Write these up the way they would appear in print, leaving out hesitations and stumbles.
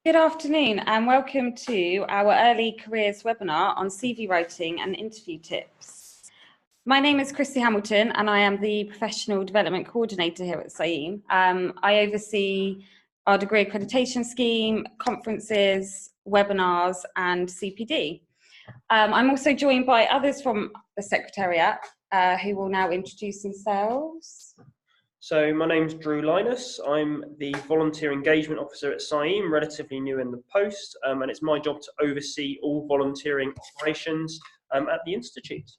Good afternoon and welcome to our Early Careers webinar on CV writing and interview tips. My name is Christy Hamilton and I am the Professional Development Coordinator here at CIEEM. I oversee our degree accreditation scheme, conferences, webinars and CPD. I'm also joined by others from the Secretariat who will now introduce themselves. So my name's Drew Linus. I'm the Volunteer Engagement Officer at CIEEM, relatively new in the post, and it's my job to oversee all volunteering operations at the Institute.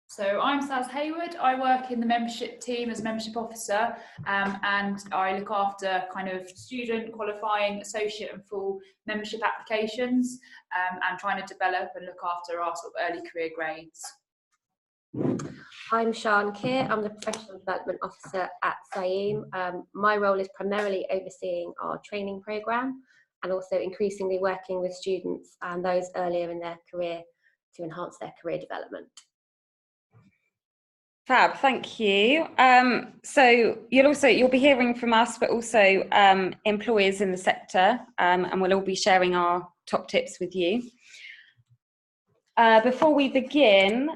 So I'm Saz Hayward. I work in the membership team as membership officer, and I look after kind of student, qualifying, associate and full membership applications, and trying to develop and look after our sort of early career grades. I'm Sian Keir. I'm the Professional Development Officer at CIEEM. My role is primarily overseeing our training programme and also increasingly working with students and those earlier in their career to enhance their career development. Fab, thank you. So you'll be hearing from us, but also employers in the sector, and we'll all be sharing our top tips with you. Before we begin,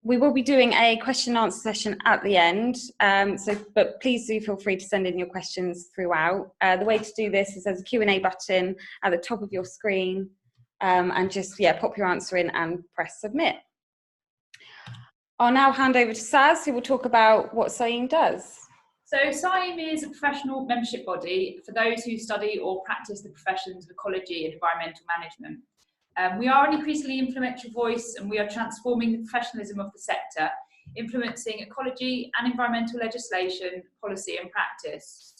we will be doing a question and answer session at the end, but please do feel free to send in your questions throughout. The way to do this is there's a Q&A button at the top of your screen, and just pop your answer in and press submit. I'll now hand over to Saz, who will talk about what CIEEM does. So CIEEM is a professional membership body for those who study or practice the professions of ecology and environmental management. We are an increasingly influential voice and we are transforming the professionalism of the sector, influencing ecology and environmental legislation, policy and practice.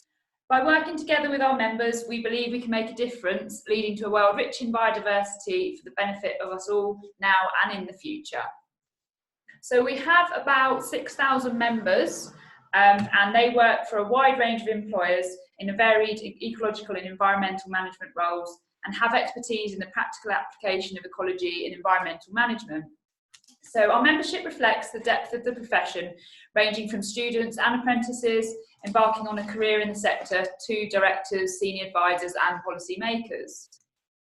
By working together with our members, we believe we can make a difference, leading to a world rich in biodiversity for the benefit of us all now and in the future. So we have about 6,000 members and they work for a wide range of employers in a varied ecological and environmental management roles, and have expertise in the practical application of ecology and environmental management. So our membership reflects the depth of the profession, ranging from students and apprentices embarking on a career in the sector to directors, senior advisors and policy makers.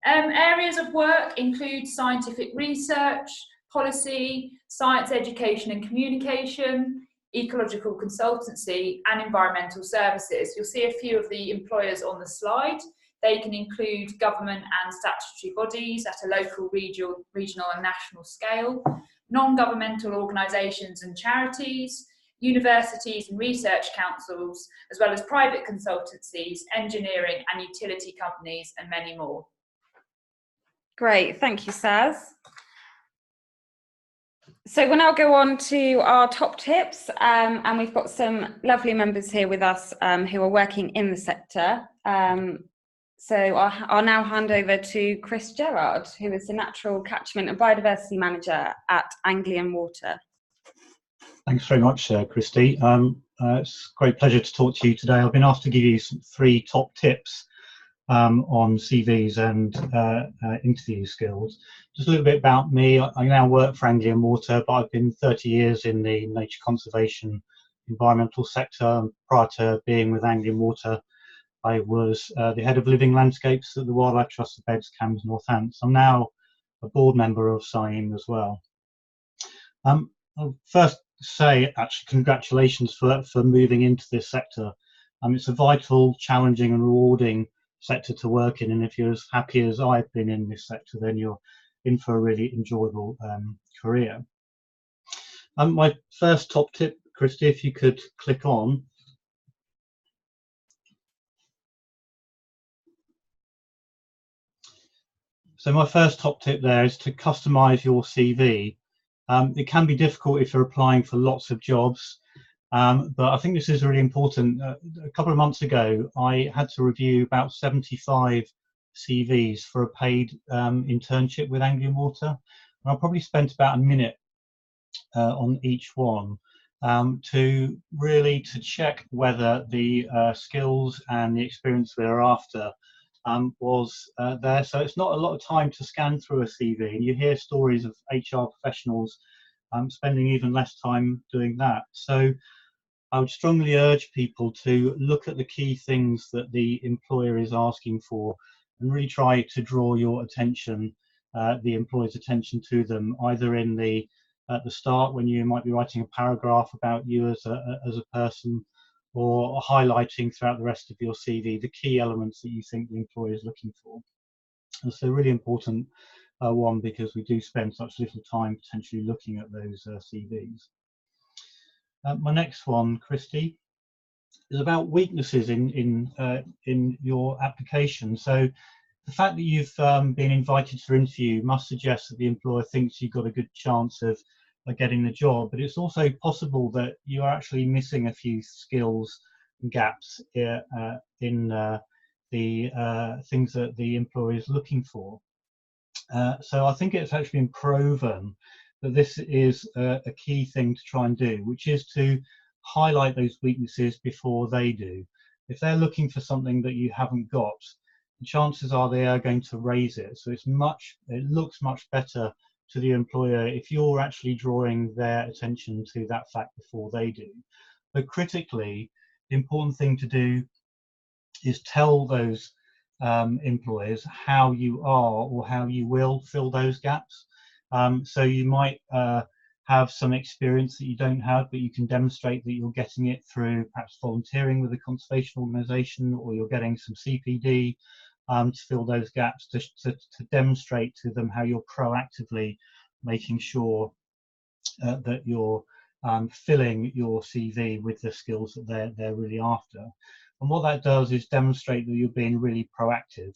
Areas of work include scientific research, policy, science education and communication, ecological consultancy and environmental services. You'll see a few of the employers on the slide. They can include government and statutory bodies at a local, regional and national scale, non-governmental organisations and charities, universities and research councils, as well as private consultancies, engineering and utility companies, and many more. Great, thank you, Saz. So we'll now go on to our top tips, and we've got some lovely members here with us who are working in the sector. So I'll now hand over to Chris Gerard, who is the Natural Catchment and Biodiversity Manager at Anglian Water. Thanks very much, Christy. It's a great pleasure to talk to you today. I've been asked to give you some 3 top tips on CVs and interview skills. Just a little bit about me. I now work for Anglian Water, but I've been 30 years in the nature conservation environmental sector. Prior to being with Anglian Water, I was the head of living landscapes at the Wildlife Trust of Beds, Cambs, Northants. I'm now a board member of CIEEM as well. I'll first say, actually, congratulations for moving into this sector. It's a vital, challenging and rewarding sector to work in, and if you're as happy as I've been in this sector, then you're in for a really enjoyable career. My first top tip, Christy, if you could click on. So my first top tip there is to customize your CV. It can be difficult if you're applying for lots of jobs, but I think this is really important. A couple of months ago, I had to review about 75 CVs for a paid internship with Anglian Water. And I probably spent about a minute on each one to check whether the skills and the experience we're after was there. So it's not a lot of time to scan through a CV, and you hear stories of HR professionals spending even less time doing that. So I would strongly urge people to look at the key things that the employer is asking for and really try to draw your attention, the employer's attention to them, either at the start when you might be writing a paragraph about you as a person, or highlighting throughout the rest of your CV the key elements that you think the employer is looking for. And so really important one, because we do spend such little time potentially looking at those CVs. My next one, Christy, is about weaknesses in your application. So the fact that you've been invited to interview must suggest that the employer thinks you've got a good chance of getting the job, but it's also possible that you are actually missing a few skills and gaps in the things that the employer is looking for. So I think it's actually been proven that this is a key thing to try and do, which is to highlight those weaknesses before they do. If they're looking for something that you haven't got, the chances are they are going to raise it. So it looks much better to the employer if you're actually drawing their attention to that fact before they do. But critically, the important thing to do is tell those employers how you are or how you will fill those gaps. So you might have some experience that you don't have, but you can demonstrate that you're getting it through perhaps volunteering with a conservation organisation, or you're getting some CPD to fill those gaps, to demonstrate to them how you're proactively making sure that you're filling your CV with the skills that they're really after. And what that does is demonstrate that you're being really proactive,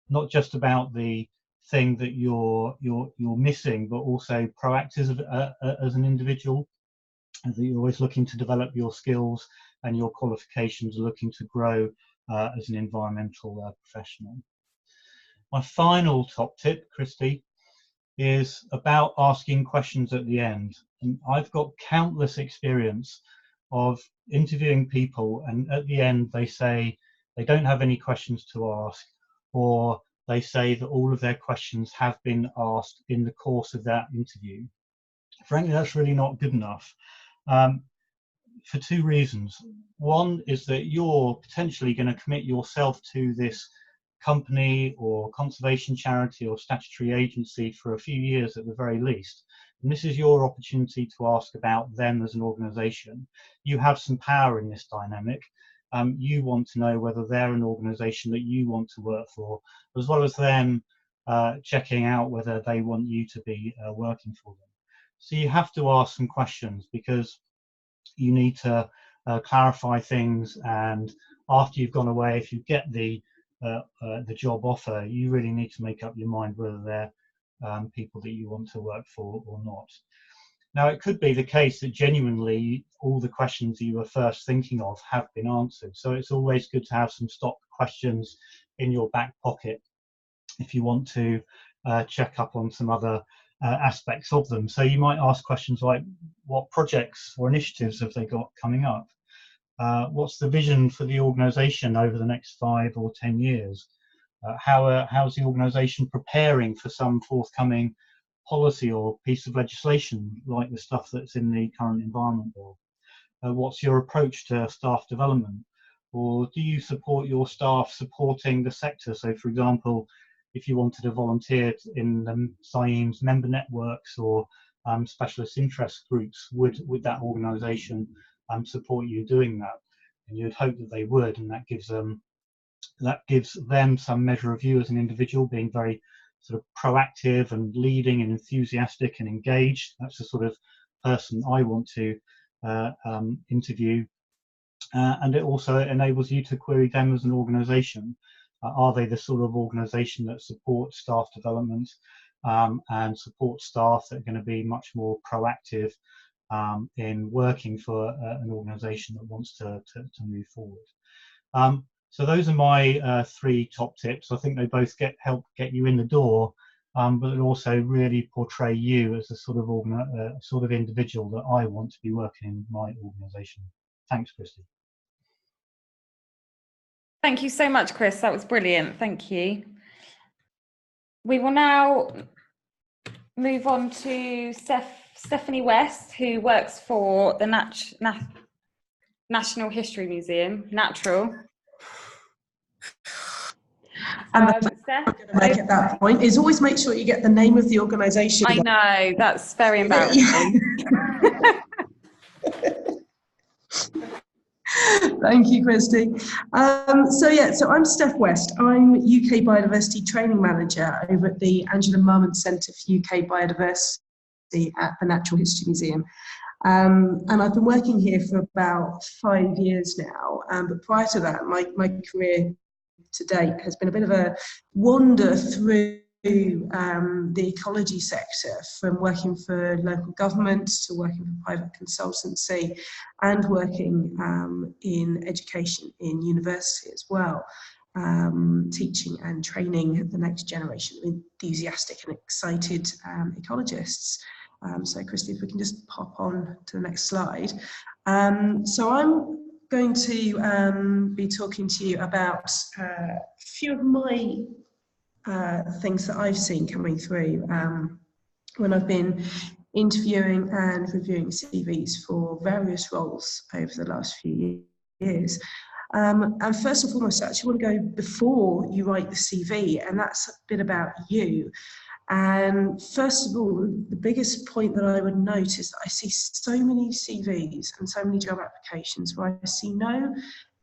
not just about the thing that you're missing, but also proactive as an individual, and that you're always looking to develop your skills and your qualifications, looking to grow as an environmental professional. My final top tip, Christy, is about asking questions at the end. And I've got countless experience of interviewing people, and at the end they say they don't have any questions to ask, or they say that all of their questions have been asked in the course of that interview. Frankly, that's really not good enough, for two reasons. One is that you're potentially going to commit yourself to this company or conservation charity or statutory agency for a few years at the very least. And this is your opportunity to ask about them as an organisation. You have some power in this dynamic. You want to know whether they're an organisation that you want to work for, as well as them checking out whether they want you to be working for them. So you have to ask some questions, because you need to clarify things, and after you've gone away, if you get the job offer, you really need to make up your mind whether they're people that you want to work for or not. Now, it could be the case that genuinely all the questions you were first thinking of have been answered. So it's always good to have some stock questions in your back pocket if you want to check up on some other aspects of them. So you might ask questions like, what projects or initiatives have they got coming up? What's the vision for the organisation over the next 5 or 10 years? How's the organisation preparing for some forthcoming policy or piece of legislation, like the stuff that's in the current Environment Bill? What's your approach to staff development? Or do you support your staff supporting the sector? So, for example, if you wanted to volunteer in CIEEM's member networks or specialist interest groups, would that organisation support you doing that? And you'd hope that they would, and that gives them some measure of you as an individual, being very sort of proactive and leading and enthusiastic and engaged. That's the sort of person I want to interview. And it also enables you to query them as an organisation. Are they the sort of organisation that supports staff development and supports staff that are going to be much more proactive in working for an organisation that wants to move forward? So those are my 3 top tips. I think they both help get you in the door, but also really portray you as the sort of individual that I want to be working in my organisation. Thanks, Christy. Thank you so much, Chris. That was brilliant. Thank you. We will now move on to Stephanie West, who works for the National History Museum, natural. And that's Steph? what I'm going to make at that point is always make sure you get the name of the organisation. I know, that's very embarrassing. Thank you, Christy. So I'm Steph West. I'm UK Biodiversity Training Manager over at the Angela Marmont Centre for UK Biodiversity at the Natural History Museum. And I've been working here for about 5 years now. But prior to that, my career to date has been a bit of a wander through the ecology sector, from working for local government to working for private consultancy and working in education in university as well, teaching and training the next generation of enthusiastic and excited ecologists. So Christy, if we can just pop on to the next slide. So I'm going to be talking to you about a few of my things that I've seen coming through when I've been interviewing and reviewing CVs for various roles over the last few years. And first and foremost, I actually want to go before you write the CV, and that's a bit about you. And first of all, the biggest point that I would note is that I see so many CVs and so many job applications where I see no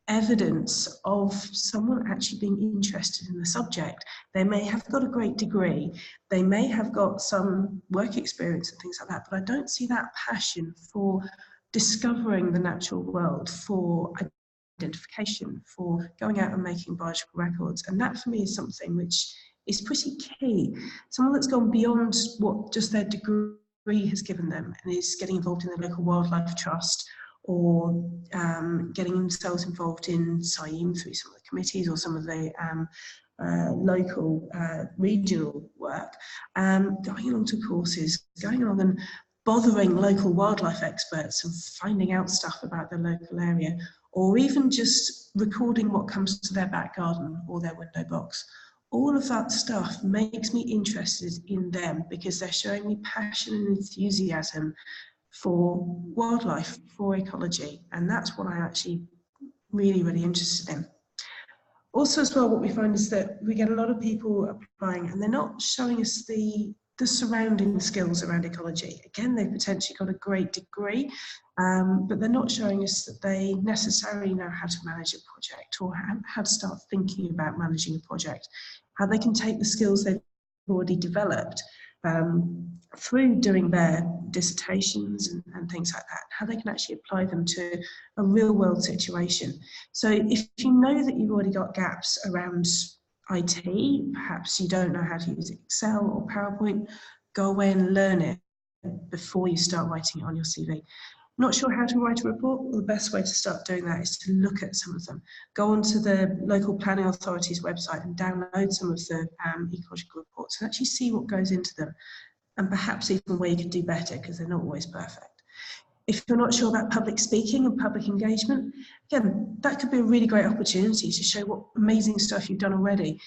evidence of someone actually being interested in the subject. They may have got a great degree, they may have got some work experience and things like that, but I don't see that passion for discovering the natural world, for identification, for going out and making biological records. And that for me is something which is pretty key. Someone that's gone beyond what just their degree has given them and is getting involved in the local wildlife trust, or getting themselves involved in CIEEM through some of the committees or some of the local regional work, going along to courses, going along and bothering local wildlife experts and finding out stuff about the local area, or even just recording what comes to their back garden or their window box. All of that stuff makes me interested in them because they're showing me passion and enthusiasm for wildlife, for ecology, and that's what I'm actually really interested in. Also as well, what we find is that we get a lot of people applying and they're not showing us the surrounding skills around ecology. Again, they've potentially got a great degree, but they're not showing us that they necessarily know how to manage a project or how to start thinking about managing a project, how they can take the skills they've already developed through doing their dissertations and things like that, how they can actually apply them to a real world situation. So if you know that you've already got gaps around IT, perhaps you don't know how to use Excel or PowerPoint, go away and learn it before you start writing it on your CV. Not sure how to write a report? Well, the best way to start doing that is to look at some of them. Go onto the local planning authority's website and download some of the ecological reports and actually see what goes into them, and perhaps even where you can do better, because they're not always perfect. If you're not sure about public speaking and public engagement, again, that could be a really great opportunity to show what amazing stuff you've done already.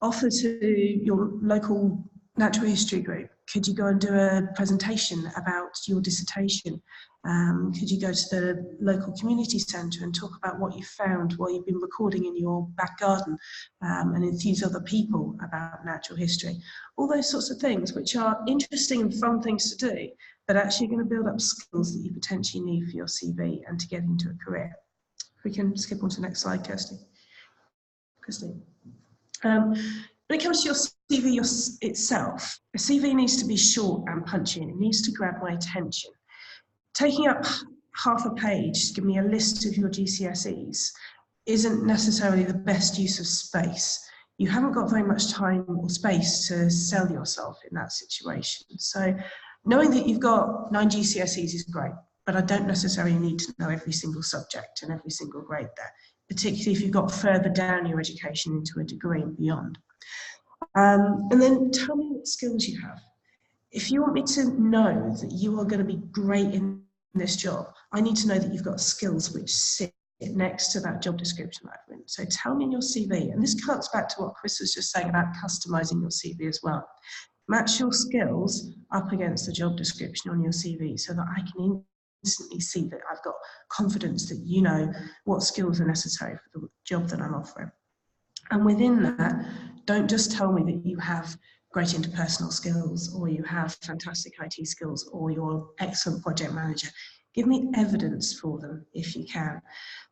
Offer to your local natural history group. Could you go and do a presentation about your dissertation? Could you go to the local community centre and talk about what you found while you've been recording in your back garden, and enthuse other people about natural history? All those sorts of things which are interesting and fun things to do, but actually going to build up skills that you potentially need for your CV and to get into a career. We can skip on to the next slide, Kirsty. When it comes to your CV itself, a CV needs to be short and punchy, and it needs to grab my attention. Taking up half a page to give me a list of your GCSEs isn't necessarily the best use of space. You haven't got very much time or space to sell yourself in that situation. So knowing that you've got 9 GCSEs is great, but I don't necessarily need to know every single subject and every single grade there, particularly if you've got further down your education into a degree and beyond. And then tell me what skills you have. If you want me to know that you are going to be great in this job, I need to know that you've got skills which sit next to that job description that I've written. So tell me in your CV, and this cuts back to what Chris was just saying about customizing your CV as well. Match your skills up against the job description on your CV so that I can instantly see that I've got confidence that you know what skills are necessary for the job that I'm offering. And within that, don't just tell me that you have great interpersonal skills or you have fantastic IT skills or you're an excellent project manager. Give me evidence for them if you can.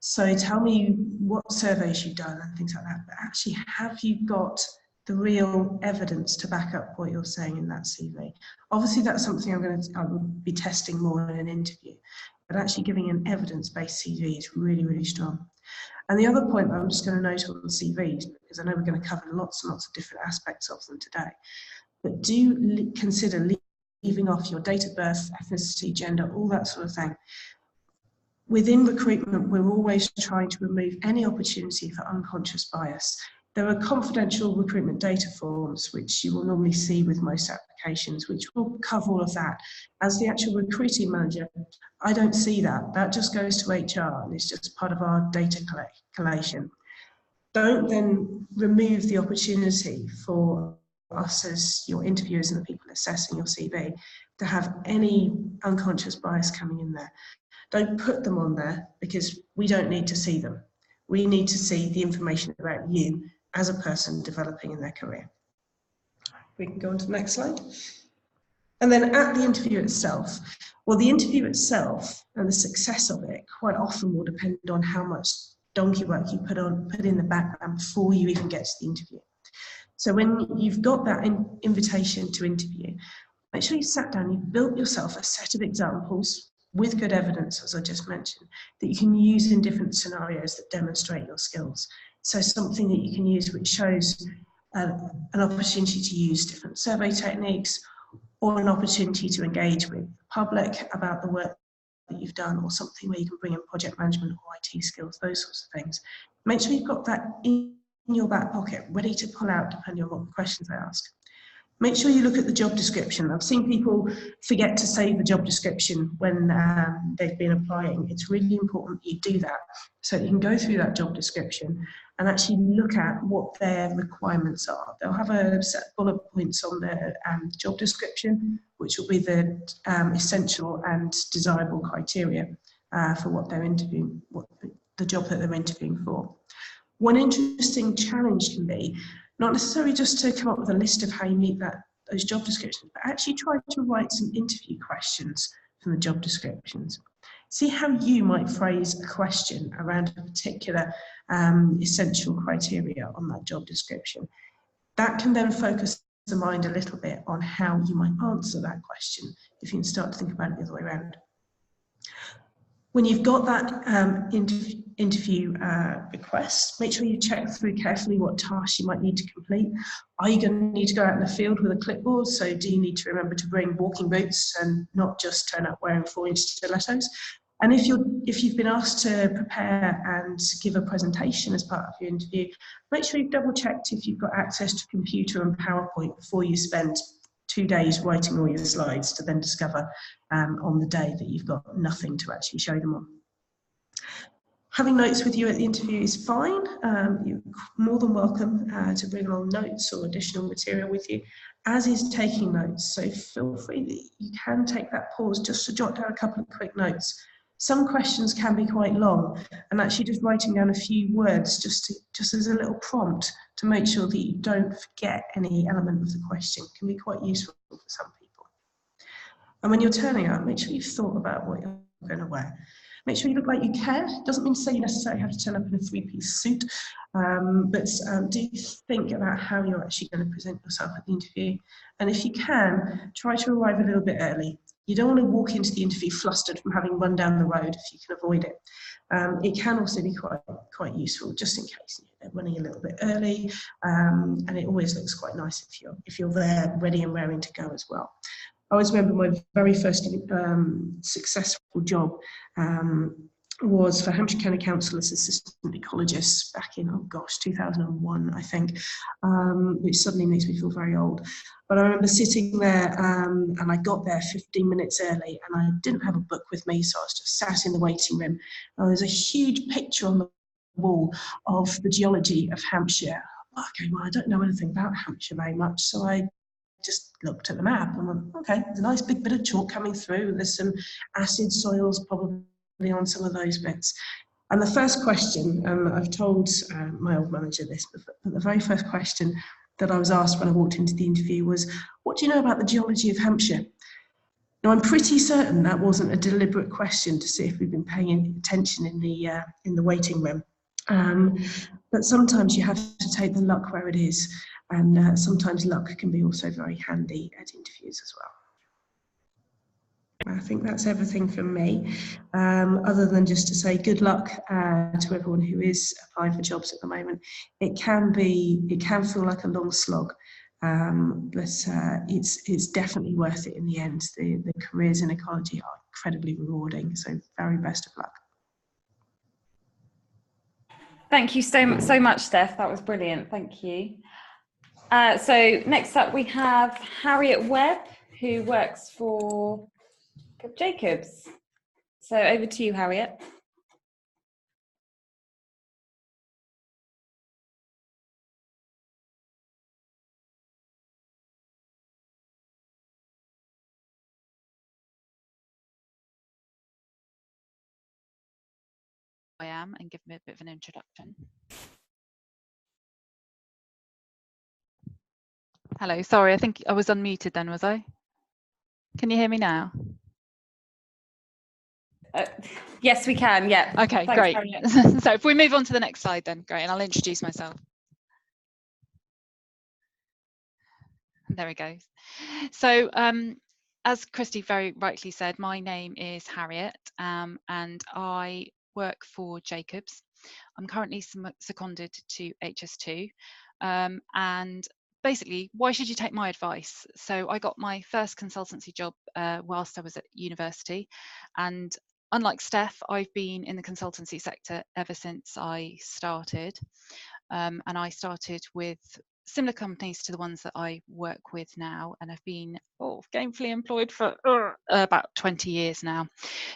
So tell me what surveys you've done and things like that, but actually have you got the real evidence to back up what you're saying in that CV? Obviously that's something I will be testing more in an interview, but actually giving an evidence-based CV is really, really strong. And the other point that I'm just going to note on CVs, because I know we're going to cover lots and lots of different aspects of them today, but do consider leaving off your date of birth, ethnicity, gender, all that sort of thing. Within recruitment, we're always trying to remove any opportunity for unconscious bias. There are confidential recruitment data forms, which you will normally see with most applications, which will cover all of that. As the actual recruiting manager, I don't see that. That just goes to HR and it's just part of our data collation. Don't then remove the opportunity for us as your interviewers and the people assessing your CV to have any unconscious bias coming in there. Don't put them on there because we don't need to see them. We need to see the information about you as a person developing in their career. We can go on to the next slide. And then at the interview itself, well, the interview itself and the success of it quite often will depend on how much donkey work you put in the background before you even get to the interview. So when you've got that invitation to interview, make sure you sat down, you've built yourself a set of examples with good evidence, as I just mentioned, that you can use in different scenarios that demonstrate your skills. So something that you can use which shows an opportunity to use different survey techniques or an opportunity to engage with the public about the work that you've done, or something where you can bring in project management or IT skills, those sorts of things. Make sure you've got that in your back pocket, ready to pull out depending on what questions they ask. Make sure you look at the job description. I've seen people forget to save the job description when they've been applying. It's really important you do that so that you can go through that job description and actually look at what their requirements are. They'll have a set of bullet points on their job description, which will be the essential and desirable criteria for what they're interviewing, the job that they're interviewing for. One interesting challenge can be not necessarily just to come up with a list of how you meet those job descriptions, but actually try to write some interview questions from the job descriptions. See how you might phrase a question around a particular essential criteria on that job description. That can then focus the mind a little bit on how you might answer that question if you can start to think about it the other way around. When you've got that interview request, make sure you check through carefully what tasks you might need to complete. Are you going to need to go out in the field with a clipboard? So do you need to remember to bring walking boots and not just turn up wearing 4-inch stilettos? And if you've been asked to prepare and give a presentation as part of your interview, make sure you've double checked if you've got access to computer and PowerPoint before you spend 2 days writing all your slides to then discover on the day that you've got nothing to actually show them on. Having notes with you at the interview is fine. You're more than welcome to bring along notes or additional material with you, as is taking notes. So feel free that you can take that pause just to jot down a couple of quick notes. Some questions can be quite long, and actually just writing down a few words just as a little prompt to make sure that you don't forget any element of the question can be quite useful for some people. And when you're turning up, make sure you've thought about what you're going to wear. Make sure you look like you care. It doesn't mean to say you necessarily have to turn up in a 3-piece suit, but do think about how you're actually going to present yourself at the interview. And if you can, try to arrive a little bit early. You don't want to walk into the interview flustered from having run down the road if you can avoid it. It can also be quite useful, just in case they're running a little bit early, and it always looks quite nice if you're there ready and raring to go as well. I always remember my very first successful job was for Hampshire County Council as assistant ecologist back in, 2001, I think, which suddenly makes me feel very old. But I remember sitting there and I got there 15 minutes early and I didn't have a book with me, so I was just sat in the waiting room. And there's a huge picture on the wall of the geology of Hampshire. Okay, well, I don't know anything about Hampshire very much, so I just looked at the map and went, okay, there's a nice big bit of chalk coming through. There's some acid soils probably on some of those bits. And the first question, I've told my old manager this, but the very first question that I was asked when I walked into the interview was, what do you know about the geology of Hampshire? Now, I'm pretty certain that wasn't a deliberate question to see if we've been paying attention in the waiting room. But sometimes you have to take the luck where it is, and sometimes luck can be also very handy at interviews as well. I think that's everything from me, other than just to say good luck to everyone who is applying for jobs at the moment. It can feel like a long slog, but it's definitely worth it in the end. The careers in ecology are incredibly rewarding, so very best of luck. Thank you so much, Steph. That was brilliant. Thank you. So next up we have Harriet Webb, who works for Jacobs. So over to you, Harriet. I am and give me a bit of an introduction. Hello, sorry, I think I was unmuted then, was I? Can you hear me now? Yes, we can, yeah. Okay, Thanks, great. Harriet. So if we move on to the next slide then, great, and I'll introduce myself. There we go. So as Christy very rightly said, my name is Harriet and I work for Jacobs. I'm currently seconded to HS2 and basically, why should you take my advice? So I got my first consultancy job whilst I was at university, and unlike Steph, I've been in the consultancy sector ever since I started, and I started with similar companies to the ones that I work with now, and I've been gainfully employed for about 20 years now.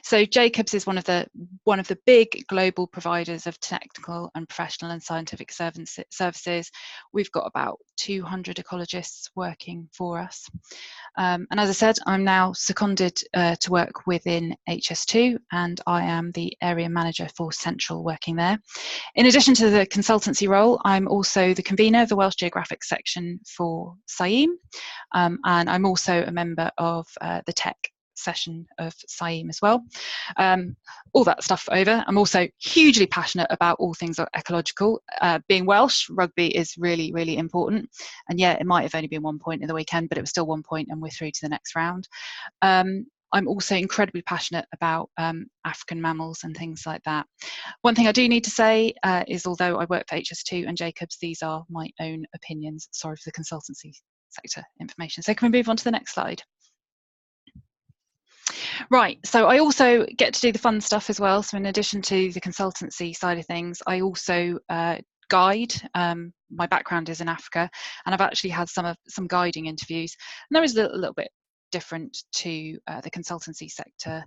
So Jacobs is one of the big global providers of technical and professional and scientific services. We've got about 200 ecologists working for us. And as I said, I'm now seconded to work within HS2, and I am the area manager for Central, working there. In addition to the consultancy role, I'm also the convener of the Welsh Geographic section for CIEEM, and I'm also a member of the tech session of CIEEM as well. All that stuff over. I'm also hugely passionate about all things ecological. Being Welsh, rugby is really, really important. And yeah, it might have only been 1 point in the weekend, but it was still 1 point and we're through to the next round. I'm also incredibly passionate about African mammals and things like that. One thing I do need to say is, although I work for HS2 and Jacobs, these are my own opinions. Sorry for the consultancy sector information. So can we move on to the next slide? Right, so I also get to do the fun stuff as well. So in addition to the consultancy side of things, I also guide. My background is in Africa, and I've actually had some guiding interviews. And there is a little bit different to the consultancy sector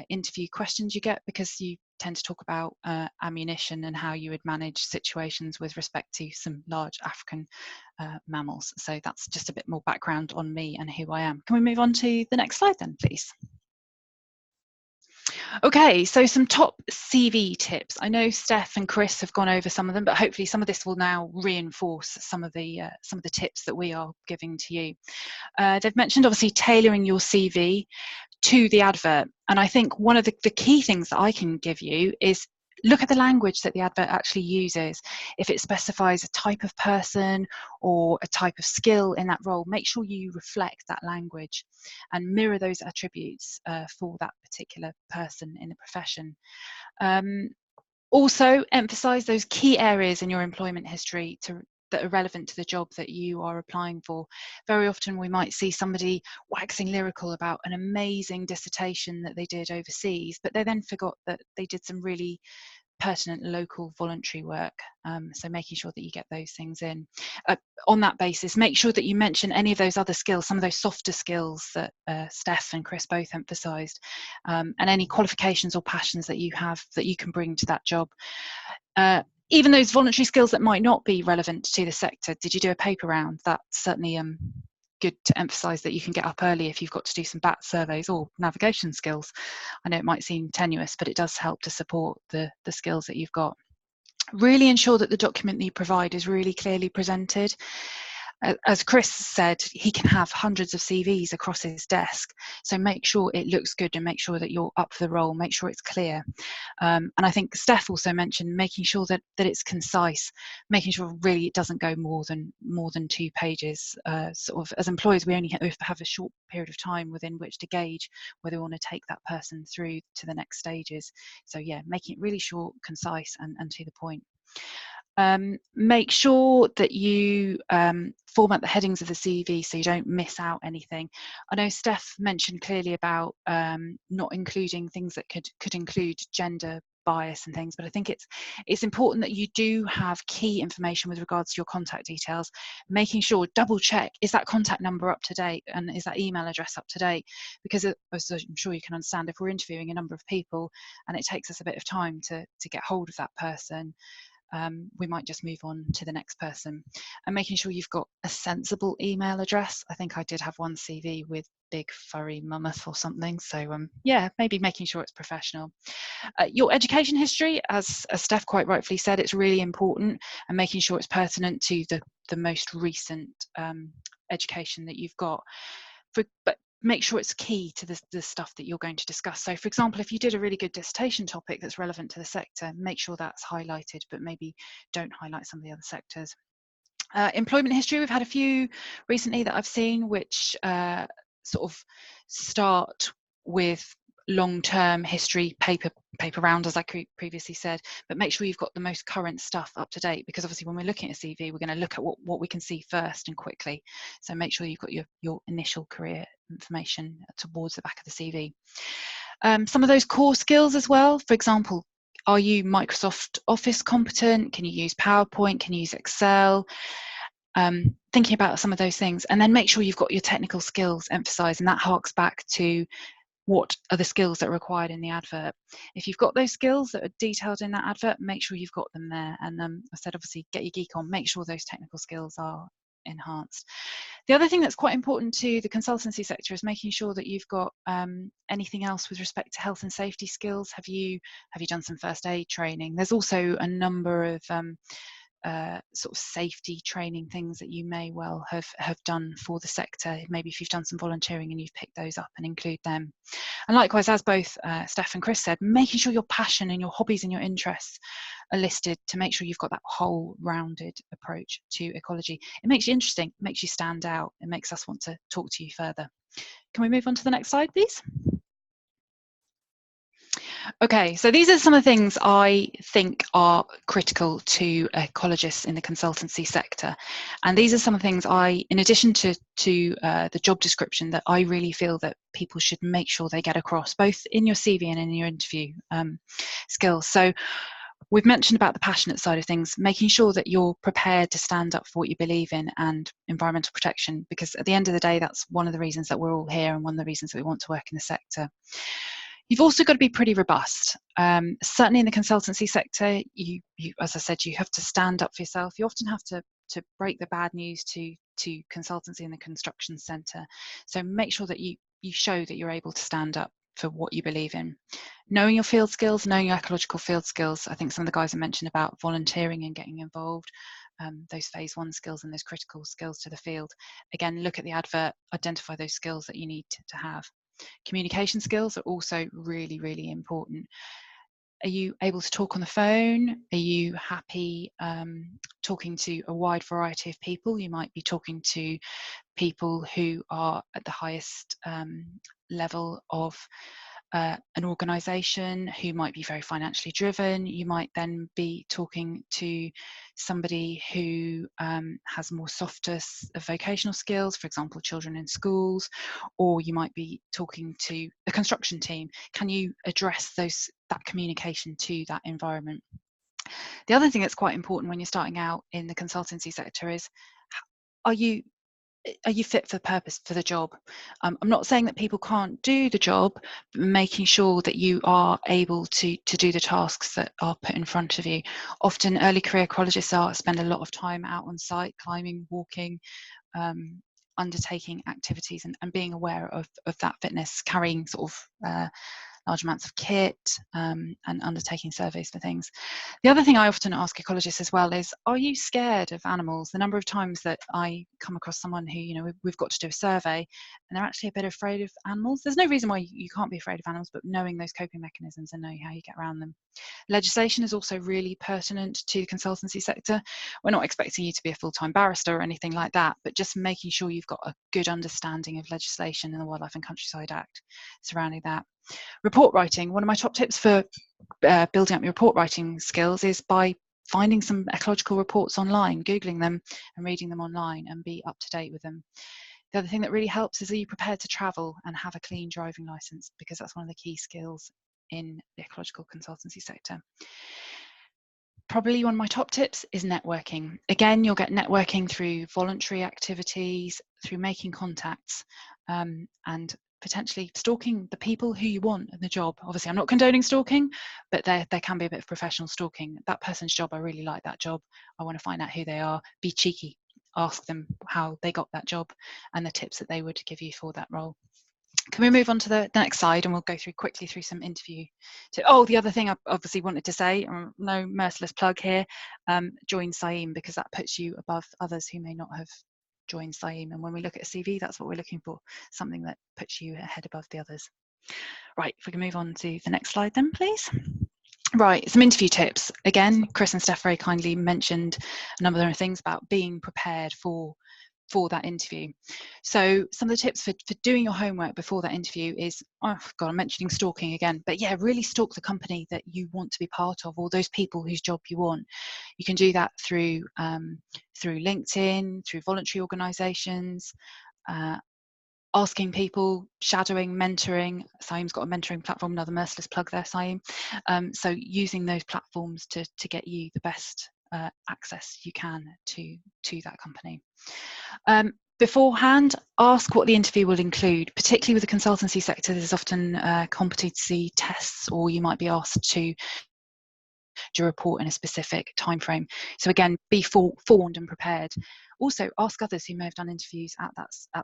interview questions you get, because you tend to talk about ammunition and how you would manage situations with respect to some large African mammals. So that's just a bit more background on me and who I am. Can we move on to the next slide then, please? Okay, so some top CV tips. I know Steph and Chris have gone over some of them, but hopefully some of this will now reinforce some of the tips that we are giving to you. They've mentioned obviously tailoring your CV to the advert, and I think one of the key things that I can give you is look at the language that the advert actually uses. If it specifies a type of person or a type of skill in that role, make sure you reflect that language and mirror those attributes for that particular person in the profession. Also, emphasize those key areas in your employment history that are relevant to the job that you are applying for. Very often we might see somebody waxing lyrical about an amazing dissertation that they did overseas, but they then forgot that they did some really pertinent local voluntary work. So making sure that you get those things in. On that basis, make sure that you mention any of those other skills, some of those softer skills that Steph and Chris both emphasised, and any qualifications or passions that you have that you can bring to that job. Even those voluntary skills that might not be relevant to the sector. Did you do a paper round? That's certainly good to emphasize that you can get up early if you've got to do some BAT surveys or navigation skills. I know it might seem tenuous, but it does help to support the skills that you've got. Really ensure that the document that you provide is really clearly presented. As Chris said, he can have hundreds of CVs across his desk, so make sure it looks good and make sure that you're up for the role, make sure it's clear. And I think Steph also mentioned making sure that it's concise, making sure really it doesn't go more than 2 pages. Sort of as employers, we only have a short period of time within which to gauge whether we want to take that person through to the next stages. So yeah, making it really short, concise, and to the point. Make sure that you format the headings of the CV so you don't miss out anything. I know Steph mentioned clearly about not including things that could include gender bias and things, but I think it's important that you do have key information with regards to your contact details, making sure, double check, is that contact number up to date and is that email address up to date? Because as I'm sure you can understand, if we're interviewing a number of people and it takes us a bit of time to get hold of that person, we might just move on to the next person. And making sure you've got a sensible email address. I think I did have one CV with big furry mammoth or something, so yeah, maybe making sure it's professional. Your education history, as Steph quite rightfully said, it's really important, and making sure it's pertinent to the most recent education that you've got. But make sure it's key to the stuff that you're going to discuss. So for example, if you did a really good dissertation topic that's relevant to the sector, make sure that's highlighted, but maybe don't highlight some of the other sectors. Employment history, we've had a few recently that I've seen which sort of start with long-term history paper round, as I previously said, but make sure you've got the most current stuff up to date, because obviously when we're looking at a CV, we're going to look at what we can see first and quickly. So make sure you've got your initial career information towards the back of the CV. Some of those core skills as well, for example, are you Microsoft Office competent? Can you use PowerPoint? Can you use Excel? Thinking about some of those things, and then make sure you've got your technical skills emphasised, and that harks back to what are the skills that are required in the advert. If you've got those skills that are detailed in that advert, make sure you've got them there. And I said, obviously, get your geek on, make sure those technical skills are enhanced. The other thing that's quite important to the consultancy sector is making sure that you've got anything else with respect to health and safety skills. Have you done some first aid training? There's also a number of sort of safety training things that you may well have done for the sector. Maybe if you've done some volunteering and you've picked those up and include them. And likewise, as both Steph and Chris said, making sure your passion and your hobbies and your interests are listed to make sure you've got that whole rounded approach to ecology. It makes you interesting, it makes you stand out, it makes us want to talk to you further. Can we move on to the next slide, please? Okay, so these are some of the things I think are critical to ecologists in the consultancy sector. And these are some of the things in addition to the job description, that I really feel that people should make sure they get across, both in your CV and in your interview skills. So we've mentioned about the passionate side of things, making sure that you're prepared to stand up for what you believe in and environmental protection, because at the end of the day, that's one of the reasons that we're all here and one of the reasons that we want to work in the sector. You've also got to be pretty robust. Certainly in the consultancy sector, you, as I said, you have to stand up for yourself. You often have to break the bad news to consultancy in the construction centre. So make sure that you show that you're able to stand up for what you believe in. Knowing your field skills, knowing your ecological field skills. I think some of the guys have mentioned about volunteering and getting involved. Those phase 1 skills and those critical skills to the field. Again, look at the advert, identify those skills that you need to have. Communication skills are also really, really important. Are you able to talk on the phone? Are you happy talking to a wide variety of people? You might be talking to people who are at the highest level of an organisation, who might be very financially driven. You might then be talking to somebody who has more softer vocational skills, for example, children in schools, or you might be talking to a construction team. Can you address that communication to that environment? The other thing that's quite important when you're starting out in the consultancy sector is, are you fit for purpose for the job? I'm not saying that people can't do the job, but making sure that you are able to do the tasks that are put in front of you. Often early career ecologists spend a lot of time out on site, climbing, walking, undertaking activities and being aware of that fitness, carrying sort of large amounts of kit, and undertaking surveys for things. The other thing I often ask ecologists as well is, are you scared of animals? The number of times that I come across someone who, you know, we've got to do a survey and they're actually a bit afraid of animals. There's no reason why you can't be afraid of animals, but knowing those coping mechanisms and knowing how you get around them. Legislation is also really pertinent to the consultancy sector. We're not expecting you to be a full-time barrister or anything like that, but just making sure you've got a good understanding of legislation in the Wildlife and Countryside Act surrounding that. Report writing, one of my top tips for building up your report writing skills is by finding some ecological reports online, Googling them and reading them online, and be up to date with them. The other thing that really helps is, are you prepared to travel and have a clean driving license, because that's one of the key skills in the ecological consultancy sector. Probably one of my top tips is networking. Again, you'll get networking through voluntary activities, through making contacts, and potentially stalking the people who you want in the job. Obviously, I'm not condoning stalking, but there can be a bit of professional stalking. That person's job, I really like that job. I want to find out who they are. Be cheeky. Ask them how they got that job and the tips that they would give you for that role. Can we move on to the next slide, and we'll go quickly through some interview. Oh, the other thing I obviously wanted to say, no merciless plug here, join CIEEM, because that puts you above others who may not have join CIEEM, and when we look at a CV, that's what we're looking for, something that puts you ahead above the others. Right, if we can move on to the next slide then, please. Right, some interview tips. Again, Chris and Steph very kindly mentioned a number of things about being prepared for that interview. So some of the tips for doing your homework before that interview is, oh God, I'm mentioning stalking again, but yeah, really stalk the company that you want to be part of, or those people whose job you want. You can do that through LinkedIn, through voluntary organisations, asking people, shadowing, mentoring. CIEEM's got a mentoring platform, another merciless plug there, CIEEM. So using those platforms to get you the best access you can to that company. Beforehand, ask what the interview will include. Particularly with the consultancy sector, there's often competency tests, or you might be asked to do a report in a specific time frame. So again, be forewarned and prepared. Also, ask others who may have done interviews at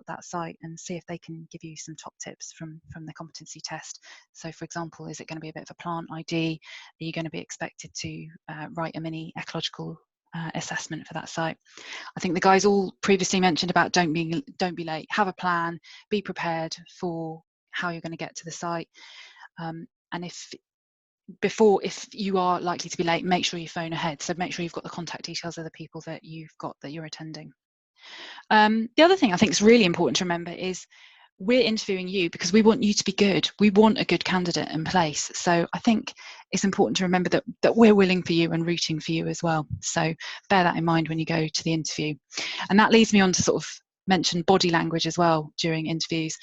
that site and see if they can give you some top tips from the competency test. So for example, is it going to be a bit of a plant ID? Are you going to be expected to write a mini ecological assessment for that site? I think the guys all previously mentioned about don't be late, have a plan, be prepared for how you're going to get to the site, and if you are likely to be late, make sure you phone ahead. So make sure you've got the contact details of the people that you're attending. The other thing I think is really important to remember is we're interviewing you because we want you to be good. We want a good candidate in place. So I think it's important to remember that we're willing for you and rooting for you as well. So bear that in mind when you go to the interview. And that leads me on to sort of mention body language as well during interviews.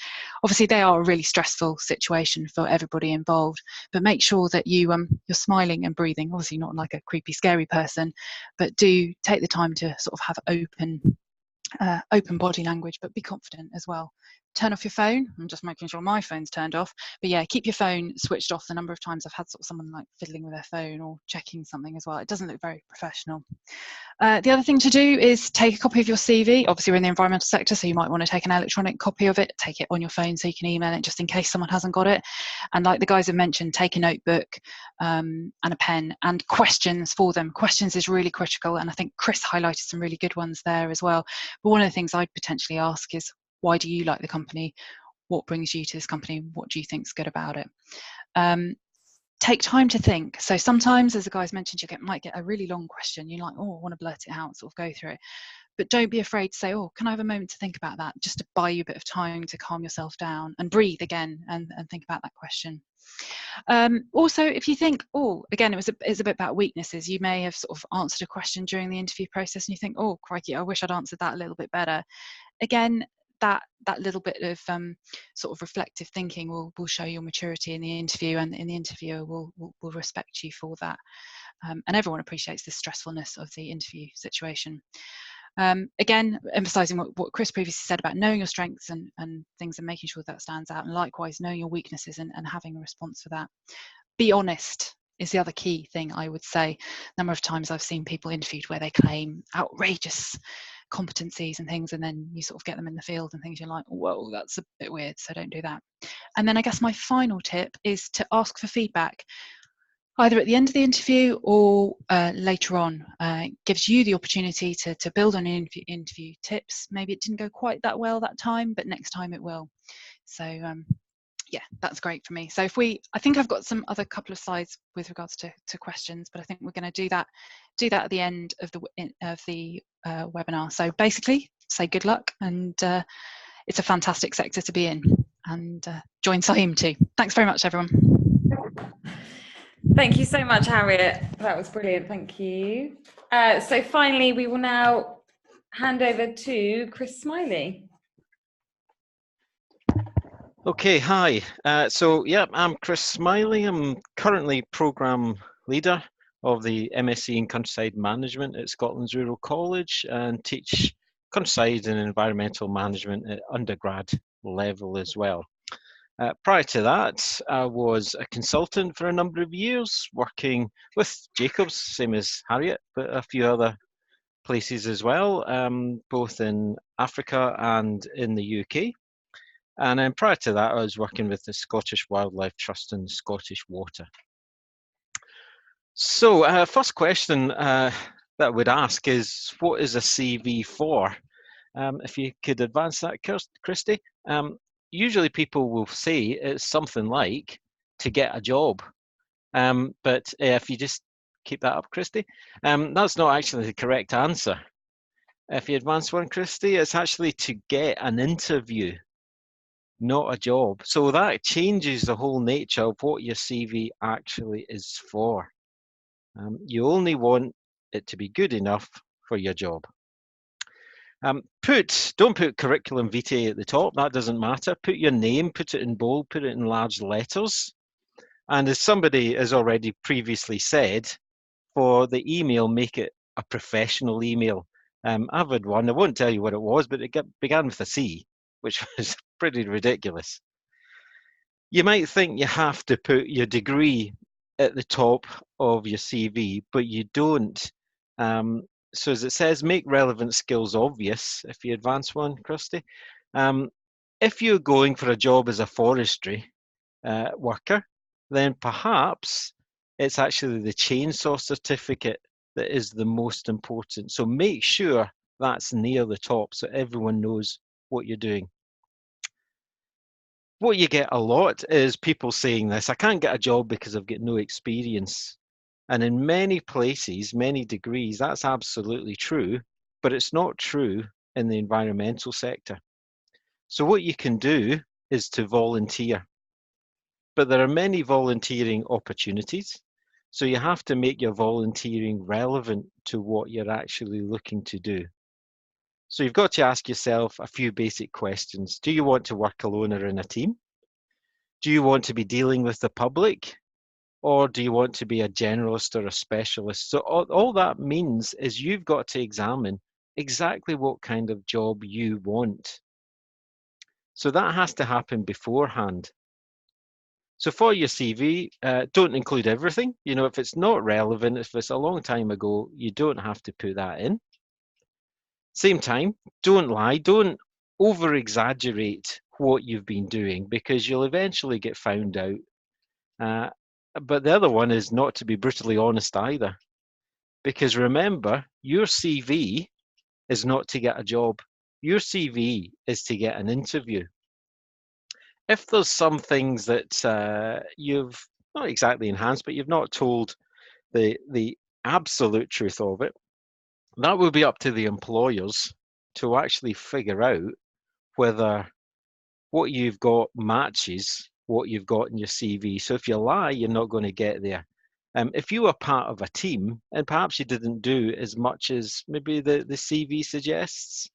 Obviously, they are a really stressful situation for everybody involved, but make sure that you're smiling and breathing. Obviously, not like a creepy, scary person, but do take the time to sort of have open body language, but be confident as well. Turn off your phone. I'm just making sure my phone's turned off, but yeah, keep your phone switched off. The number of times I've had sort of someone like fiddling with their phone or checking something as well, it doesn't look very professional. The other thing to do is take a copy of your CV. Obviously, we're in the environmental sector, so you might want to take an electronic copy of it, take it on your phone so you can email it just in case someone hasn't got it. And like the guys have mentioned, take a notebook and a pen, and questions for them. Questions is really critical, and I think Chris highlighted some really good ones there as well. But one of the things I'd potentially ask is, why do you like the company? What brings you to this company? What do you think's good about it? Take time to think. So sometimes, as the guys mentioned, you might get a really long question. You're like, oh, I want to blurt it out, sort of go through it. But don't be afraid to say, oh, can I have a moment to think about that? Just to buy you a bit of time to calm yourself down and breathe again and think about that question. Also, if you think, oh, again, it's a bit about weaknesses. You may have sort of answered a question during the interview process and you think, oh, crikey, I wish I'd answered that a little bit better. Again, that little bit of sort of reflective thinking will show your maturity in the interview, and the interviewer will respect you for that. And everyone appreciates the stressfulness of the interview situation. Again, emphasising what Chris previously said about knowing your strengths and things and making sure that stands out, and likewise knowing your weaknesses and having a response for that. Be honest is the other key thing I would say. A number of times I've seen people interviewed where they claim outrageous competencies and things, and then you sort of get them in the field and things, you're like, whoa, that's a bit weird, so don't do that. And then I guess my final tip is to ask for feedback, either at the end of the interview or later on. It gives you the opportunity to build on interview tips. Maybe it didn't go quite that well that time, but next time it will. So yeah, that's great for me. So I think I've got some other couple of slides with regards to questions, but I think we're going to do that at the end of the webinar. So basically, say good luck, and it's a fantastic sector to be in, and join CIEEM too. Thanks very much, everyone. Thank you so much, Harriet. That was brilliant. Thank you. So finally, we will now hand over to Chris Smiley. Okay, hi. So yeah, I'm Chris Smiley. I'm currently Programme Leader of the MSc in Countryside Management at Scotland's Rural College, and teach countryside and environmental management at undergrad level as well. Prior to that, I was a consultant for a number of years, working with Jacobs, same as Harriet, but a few other places as well, both in Africa and in the UK. And then prior to that, I was working with the Scottish Wildlife Trust and Scottish Water. So first question that I would ask is, what is a CV for? If you could advance that, Christy. Usually people will say it's something like to get a job. But if you just keep that up, Christy, that's not actually the correct answer. If you advance one, Christy, it's actually to get an interview, not a job. So that changes the whole nature of what your CV actually is for. You only want it to be good enough for your job. Don't put curriculum vitae at the top, that doesn't matter. Put your name, put it in bold, put it in large letters. And as somebody has already previously said, for the email, make it a professional email. I've had one, I won't tell you what it was, but it began with a C, which was pretty ridiculous. You might think you have to put your degree at the top of your CV, but you don't. So as it says, make relevant skills obvious. If you advance one, Christy. If you're going for a job as a forestry worker, then perhaps it's actually the chainsaw certificate that is the most important. So make sure that's near the top so everyone knows what you're doing. What you get a lot is people saying this, I can't get a job because I've got no experience. And in many places, many degrees, that's absolutely true, but it's not true in the environmental sector. So what you can do is to volunteer. But there are many volunteering opportunities. So you have to make your volunteering relevant to what you're actually looking to do. So you've got to ask yourself a few basic questions. Do you want to work alone or in a team? Do you want to be dealing with the public? Or do you want to be a generalist or a specialist? So all that means is you've got to examine exactly what kind of job you want. So that has to happen beforehand. So for your CV, don't include everything. You know, if it's not relevant, if it's a long time ago, you don't have to put that in. Same time, don't lie, don't over-exaggerate what you've been doing, because you'll eventually get found out. But the other one is not to be brutally honest either. Because remember, your CV is not to get a job. Your CV is to get an interview. If there's some things that you've not exactly enhanced, but you've not told the absolute truth of it, that will be up to the employers to actually figure out whether what you've got matches what you've got in your CV. So if you lie, you're not going to get there. If you were part of a team and perhaps you didn't do as much as maybe the CV suggests,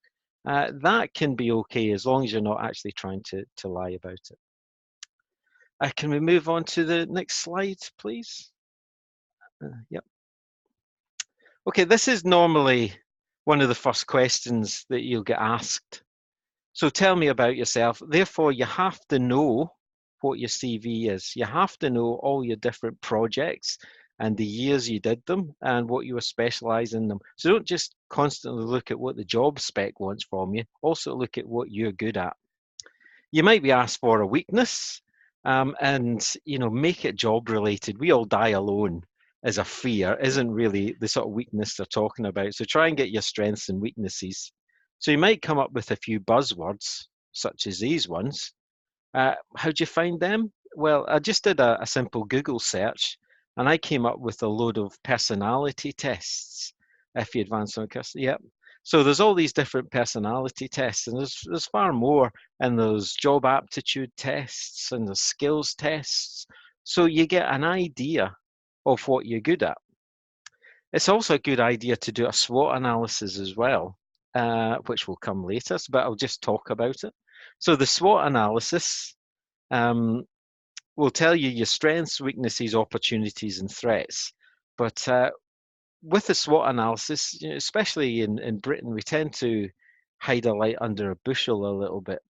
that can be okay as long as you're not actually trying to lie about it. Can we move on to the next slide, please? Yep. Okay, this is normally one of the first questions that you'll get asked. So tell me about yourself. Therefore, you have to know what your CV is. You have to know all your different projects and the years you did them and what you were specialising in them. So don't just constantly look at what the job spec wants from you, also look at what you're good at. You might be asked for a weakness, and make it job related. We all die alone as a fear isn't really the sort of weakness they're talking about. So try and get your strengths and weaknesses. So you might come up with a few buzzwords, such as these ones. How'd you find them? Well, I just did a simple Google search, and I came up with a load of personality tests. If you advance on yep. So there's all these different personality tests, and there's far more, and there's job aptitude tests and the skills tests. So you get an idea of what you're good at. It's also a good idea to do a SWOT analysis as well, which will come later, but I'll just talk about it. So the SWOT analysis will tell you your strengths, weaknesses, opportunities, and threats. But with the SWOT analysis, especially in Britain, we tend to hide a light under a bushel a little bit.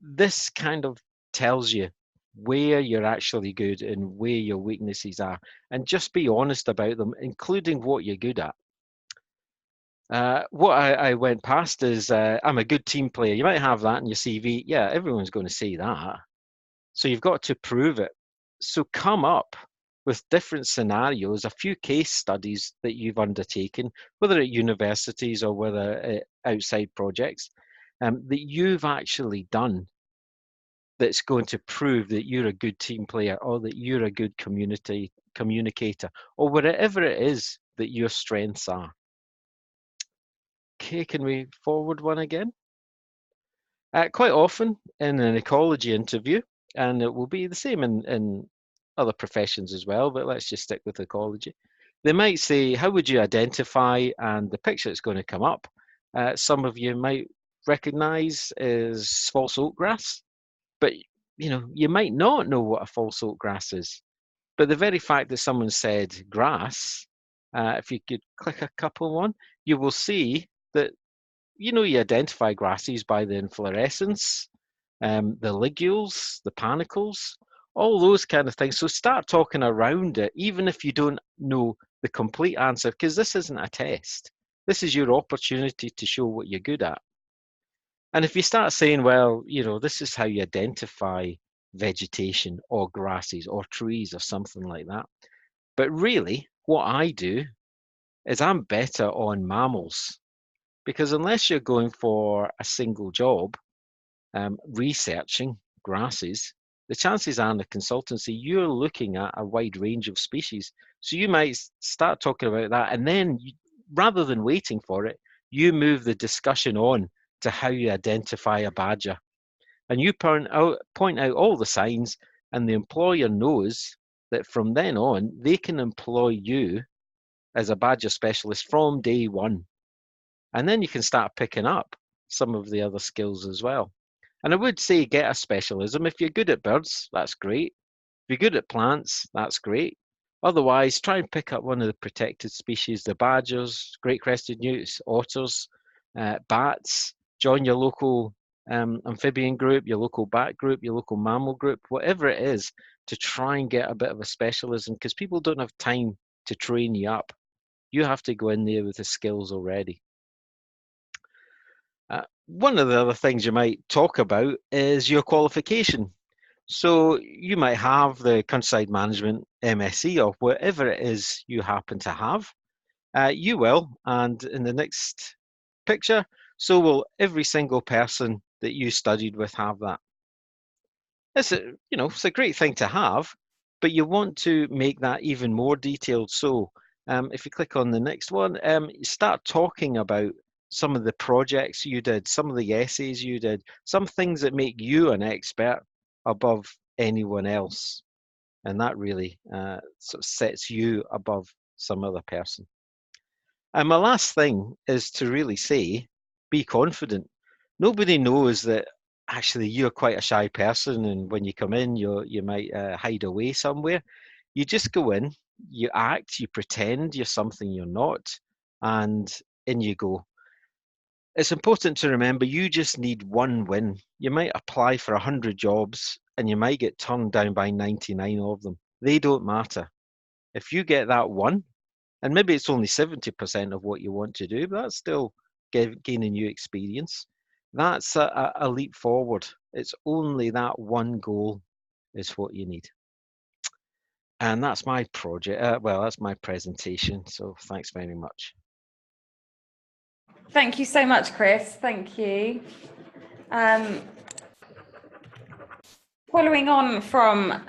This kind of tells you where you're actually good and where your weaknesses are, and just be honest about them, including what you're good at. What I went past is I'm a good team player. You might have that in your CV. Yeah, everyone's going to say that. So you've got to prove it. So come up with different scenarios, a few case studies that you've undertaken, whether at universities or whether outside projects, that you've actually done, that's going to prove that you're a good team player or that you're a good communicator or whatever it is that your strengths are. Okay, can we forward one again? Quite often in an ecology interview, and it will be the same in other professions as well, but let's just stick with ecology. They might say, how would you identify, and the picture that's going to come up, some of you might recognize is false oat grass, but you might not know what a false oat grass is. But the very fact that someone said grass, if you could click a couple one, you will see that you identify grasses by the inflorescence, the ligules, the panicles, all those kind of things. So start talking around it, even if you don't know the complete answer, because this isn't a test. This is your opportunity to show what you're good at. And if you start saying, well, this is how you identify vegetation or grasses or trees or something like that. But really, what I do is I'm better on mammals, because unless you're going for a single job, researching grasses, the chances are in the consultancy, you're looking at a wide range of species. So you might start talking about that, and then rather than waiting for it, you move the discussion on to how you identify a badger. And you point out all the signs, and the employer knows that from then on, they can employ you as a badger specialist from day one. And then you can start picking up some of the other skills as well. And I would say get a specialism. If you're good at birds, that's great. If you're good at plants, that's great. Otherwise, try and pick up one of the protected species, the badgers, great crested newts, otters, bats. Join your local amphibian group, your local bat group, your local mammal group, whatever it is, to try and get a bit of a specialism, because people don't have time to train you up. You have to go in there with the skills already. One of the other things you might talk about is your qualification. So you might have the countryside management MSc or whatever it is you happen to have. You will, and in the next picture, so will every single person that you studied with have that. It's a great thing to have, but you want to make that even more detailed. So if you click on the next one, start talking about some of the projects you did, some of the essays you did, some things that make you an expert above anyone else. And that really sort of sets you above some other person. And my last thing is to really say, be confident. Nobody knows that actually you're quite a shy person, and when you come in, you might hide away somewhere. You just go in, you act, you pretend you're something you're not, and in you go. It's important to remember you just need one win. You might apply for 100 jobs and you might get turned down by 99 of them. They don't matter. If you get that one, and maybe it's only 70% of what you want to do, but that's still gaining you experience. That's a leap forward. It's only that one goal is what you need. And that's my project. Well, that's my presentation. So thanks very much. Thank you so much, Chris. Thank you. Following on from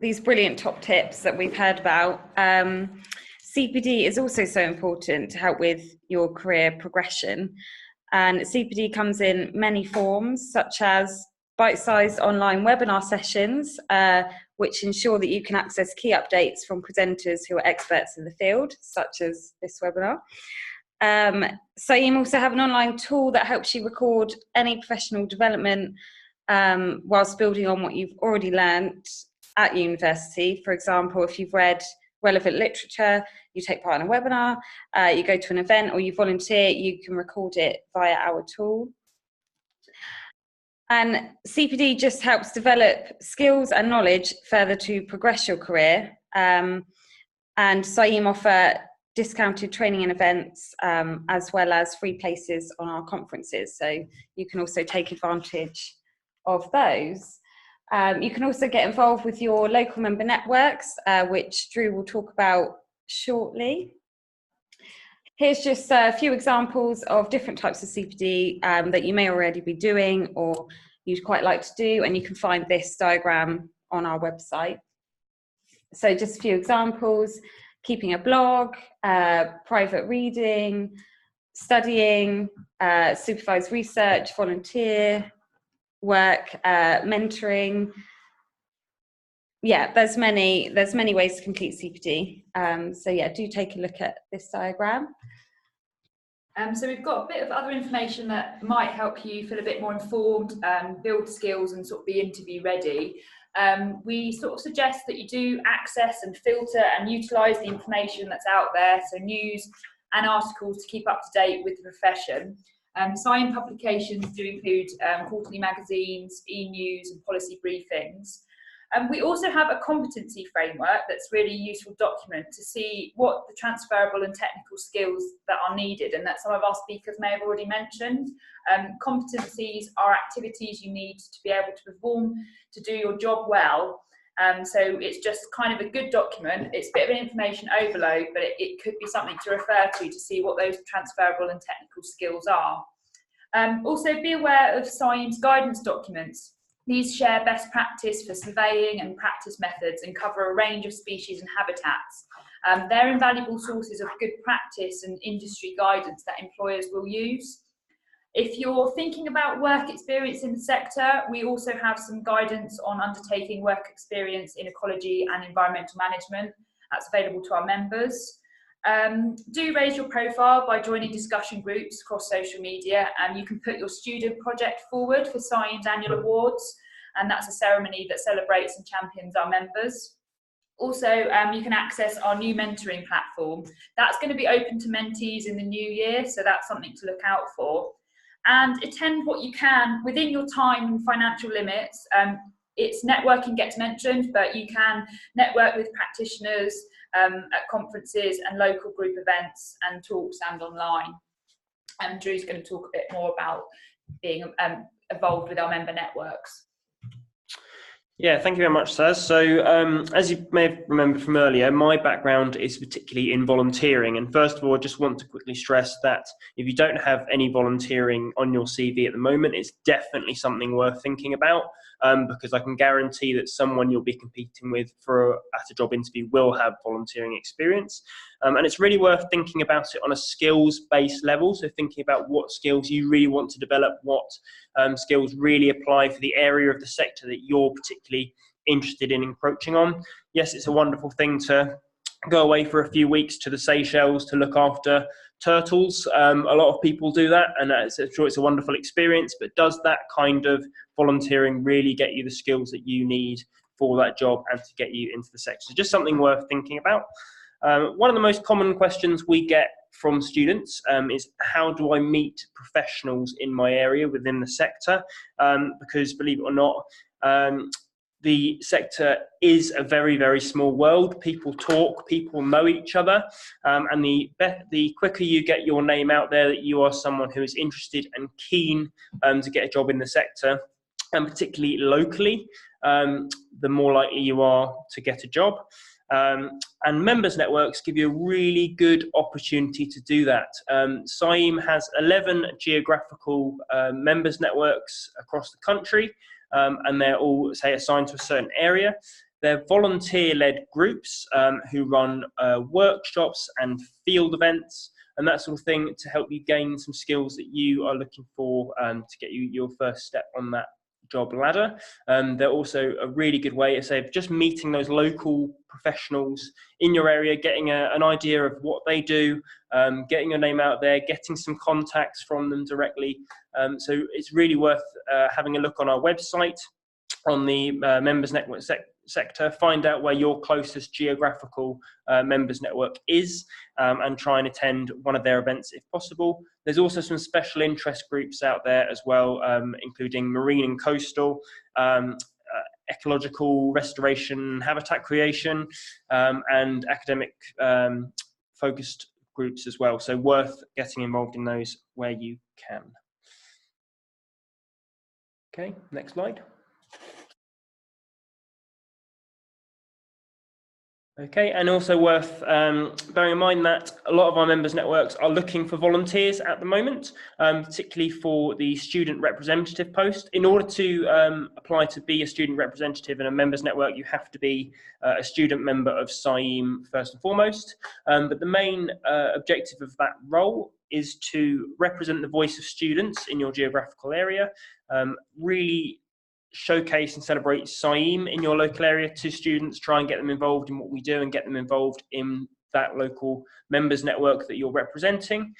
these brilliant top tips that we've heard about, CPD is also so important to help with your career progression. And CPD comes in many forms, such as bite-sized online webinar sessions, which ensure that you can access key updates from presenters who are experts in the field, such as this webinar. CIEEM also have an online tool that helps you record any professional development whilst building on what you've already learned at university. For example, if you've read relevant literature, you take part in a webinar, you go to an event, or you volunteer, you can record it via our tool. And CPD just helps develop skills and knowledge further to progress your career. And CIEEM offer discounted training and events, as well as free places on our conferences. So you can also take advantage of those. You can also get involved with your local member networks, which Drew will talk about shortly. Here's just a few examples of different types of CPD that you may already be doing or you'd quite like to do, and you can find this diagram on our website. So just a few examples: keeping a blog, private reading, studying, supervised research, volunteer work, mentoring. Yeah, there's many ways to complete CPD. So yeah, do take a look at this diagram. So we've got a bit of other information that might help you feel a bit more informed, build skills and sort of be interview ready. We sort of suggest that you do access and filter and utilise the information that's out there, so news and articles to keep up to date with the profession. CIEEM publications do include quarterly magazines, e-news and policy briefings. We also have a competency framework that's really a useful document to see what the transferable and technical skills that are needed and that some of our speakers may have already mentioned. Competencies are activities you need to be able to perform to do your job well. So it's just kind of a good document. It's a bit of an information overload, but it could be something to refer to see what those transferable and technical skills are. Also be aware of CIEEM's guidance documents. These share best practice for surveying and practice methods and cover a range of species and habitats. They're invaluable sources of good practice and industry guidance that employers will use. If you're thinking about work experience in the sector, we also have some guidance on undertaking work experience in ecology and environmental management. That's available to our members. Do raise your profile by joining discussion groups across social media, and you can put your student project forward for CIEEM's annual awards, and that's a ceremony that celebrates and champions our members. Also, you can access our new mentoring platform. That's going to be open to mentees in the new year, so that's something to look out for. And attend what you can within your time and financial limits. It's networking gets mentioned, but you can network with practitioners at conferences and local group events and talks and online. And Drew's going to talk a bit more about being involved with our member networks. Yeah, thank you very much, Saz. So as you may have remembered from earlier, my background is particularly in volunteering. And first of all, I just want to quickly stress that if you don't have any volunteering on your CV at the moment, it's definitely something worth thinking about, because I can guarantee that someone you'll be competing with at a job interview will have volunteering experience. And it's really worth thinking about it on a skills-based level, so thinking about what skills you really want to develop, what skills really apply for the area of the sector that you're particularly interested in encroaching on. Yes, it's a wonderful thing to go away for a few weeks to the Seychelles to look after turtles. A lot of people do that, and I'm sure it's a wonderful experience, but does that kind of volunteering really get you the skills that you need for that job and to get you into the sector? So just something worth thinking about. One of the most common questions we get from students is, how do I meet professionals in my area within the sector? Because believe it or not, the sector is a very, very small world. People talk, people know each other, and the quicker you get your name out there that you are someone who is interested and keen to get a job in the sector, and particularly locally, the more likely you are to get a job. And members networks give you a really good opportunity to do that. CIEEM has 11 geographical members networks across the country, and they're all, say, assigned to a certain area. They're volunteer-led groups who run workshops and field events and that sort of thing to help you gain some skills that you are looking for to get you your first step on that job ladder. They're also a really good way, say, of just meeting those local professionals in your area, getting an idea of what they do, getting your name out there, getting some contacts from them directly. So it's really worth having a look on our website, on the members network sector, find out where your closest geographical members network is, and try and attend one of their events if possible. There's also some special interest groups out there as well, including marine and coastal, ecological restoration, habitat creation, and academic focused groups as well. So worth getting involved in those where you can. Okay, next slide. Okay, and also worth bearing in mind that a lot of our members networks are looking for volunteers at the moment, particularly for the student representative post. In order to apply to be a student representative in a members network, you have to be a student member of CIEEM first and foremost. But the main objective of that role is to represent the voice of students in your geographical area, really showcase and celebrate CIEEM in your local area to students, try and get them involved in what we do and get them involved in that local members network that you're representing,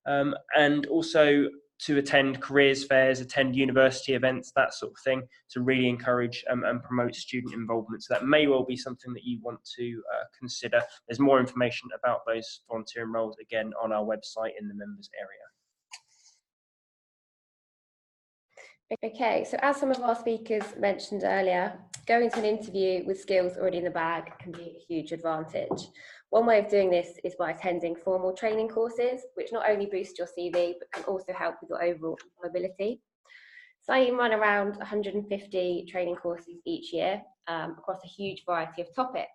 and also to attend careers fairs, attend university events, that sort of thing, to really encourage and promote student involvement. So that may well be something that you want to consider. There's more information about those volunteering roles again on our website in the members area. Okay, so as some of our speakers mentioned earlier, going to an interview with skills already in the bag can be a huge advantage. One way of doing this is by attending formal training courses, which not only boost your CV, but can also help with your overall mobility. CIEEM run around 150 training courses each year across a huge variety of topics.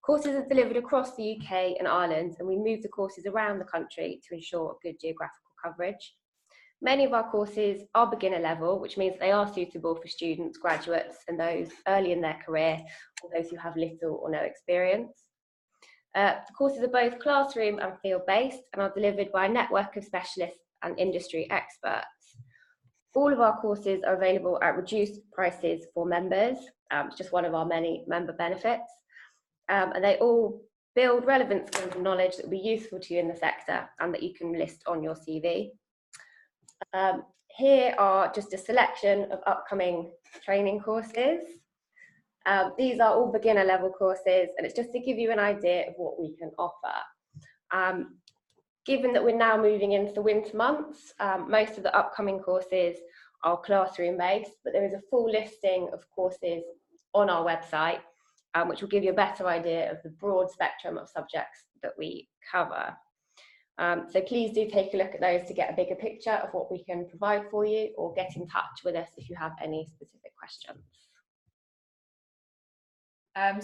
Courses are delivered across the UK and Ireland, and we move the courses around the country to ensure good geographical coverage. Many of our courses are beginner level, which means they are suitable for students, graduates, and those early in their career, or those who have little or no experience. The courses are both classroom and field-based and are delivered by a network of specialists and industry experts. All of our courses are available at reduced prices for members. It's just one of our many member benefits. And they all build relevant skills and knowledge that will be useful to you in the sector and that you can list on your CV. Here are just a selection of upcoming training courses. These are all beginner level courses, and it's just to give you an idea of what we can offer. Given that we're now moving into the winter months, most of the upcoming courses are classroom based, but there is a full listing of courses on our website, which will give you a better idea of the broad spectrum of subjects that we cover. So please do take a look at those to get a bigger picture of what we can provide for you, or get in touch with us if you have any specific questions.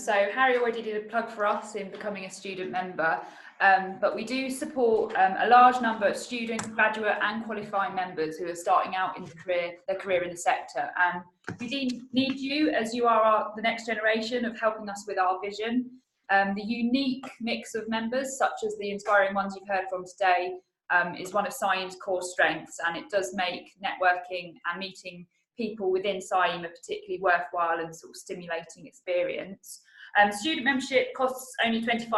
So Harry already did a plug for us in becoming a student member, but we do support a large number of students, graduate and qualifying members who are starting out in their career in the sector. And we need you, as you are the next generation, of helping us with our vision. The unique mix of members, such as the inspiring ones you've heard from today, is one of CIEEM's core strengths, and it does make networking and meeting people within CIEEM a particularly worthwhile and sort of stimulating experience. Student membership costs only £25,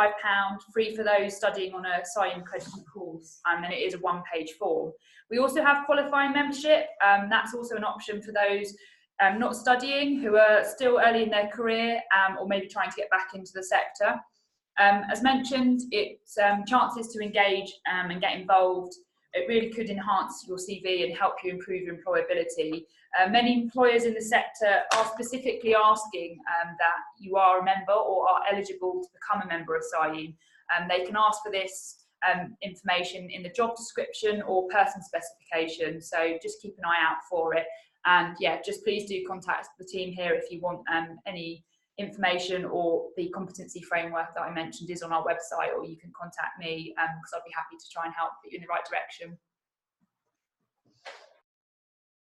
free for those studying on a CIEEM accredited course, and it is a one-page form. We also have qualifying membership. That's also an option for those not studying, who are still early in their career, or maybe trying to get back into the sector. As mentioned, it's chances to engage and get involved it really could enhance your CV and help you improve your employability. Many employers in the sector are specifically asking that you are a member or are eligible to become a member of CIEEM. They can ask for this information in the job description or person specification, so just keep an eye out for it. And yeah, just please do contact the team here if you want any information, or the competency framework that I mentioned is on our website, or you can contact me because I'd be happy to try and help put you in the right direction.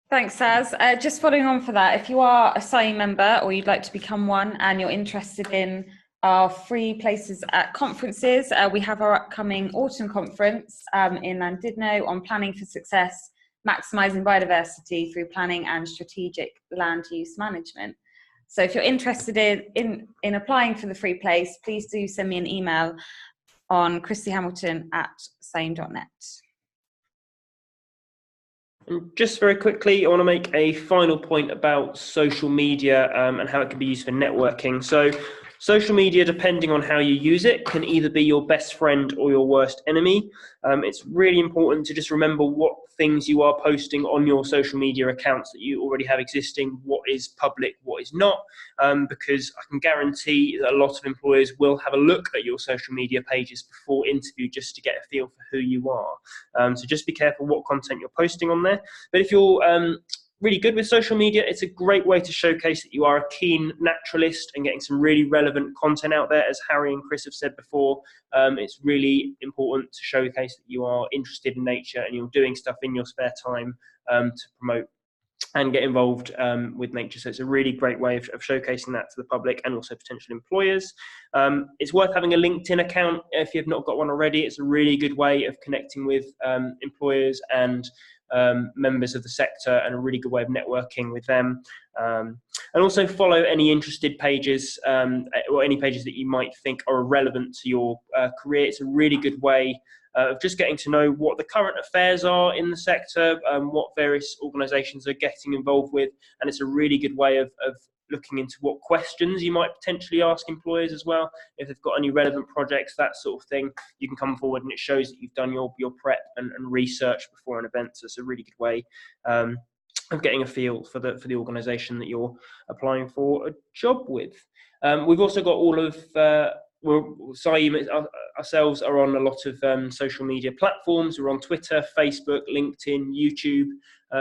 Thanks, Saz. Just following on for that, if you are a CIEEM member or you'd like to become one and you're interested in our free places at conferences, we have our upcoming autumn conference in Llandudno on planning for success, maximising biodiversity through planning and strategic land use management. So if you're interested in applying for the free place, please do send me an email on christyhamilton@cieem.net. And just very quickly, I want to make a final point about social media and how it can be used for networking. So social media, depending on how you use it, can either be your best friend or your worst enemy. It's really important to just remember what things you are posting on your social media accounts that you already have existing, what is public, what is not, because I can guarantee that a lot of employers will have a look at your social media pages before interview just to get a feel for who you are. So just be careful what content you're posting on there. But if you're really good with social media, it's a great way to showcase that you are a keen naturalist and getting some really relevant content out there. As Harry and Chris have said before, it's really important to showcase that you are interested in nature and you're doing stuff in your spare time to promote and get involved with nature. So it's a really great way of showcasing that to the public and also potential employers. It's worth having a LinkedIn account if you've not got one already. It's a really good way of connecting with employers and members of the sector, and a really good way of networking with them. And also follow any interested pages or any pages that you might think are relevant to your career. It's a really good way of just getting to know what the current affairs are in the sector, what various organisations are getting involved with, and it's a really good way of looking into what questions you might potentially ask employers as well. If they've got any relevant projects, that sort of thing, you can come forward and it shows that you've done your prep and research before an event. So it's a really good way of getting a feel for the organisation that you're applying for a job with. We've also got all of CIEEM ourselves are on a lot of social media platforms. We're on Twitter, Facebook, LinkedIn, YouTube.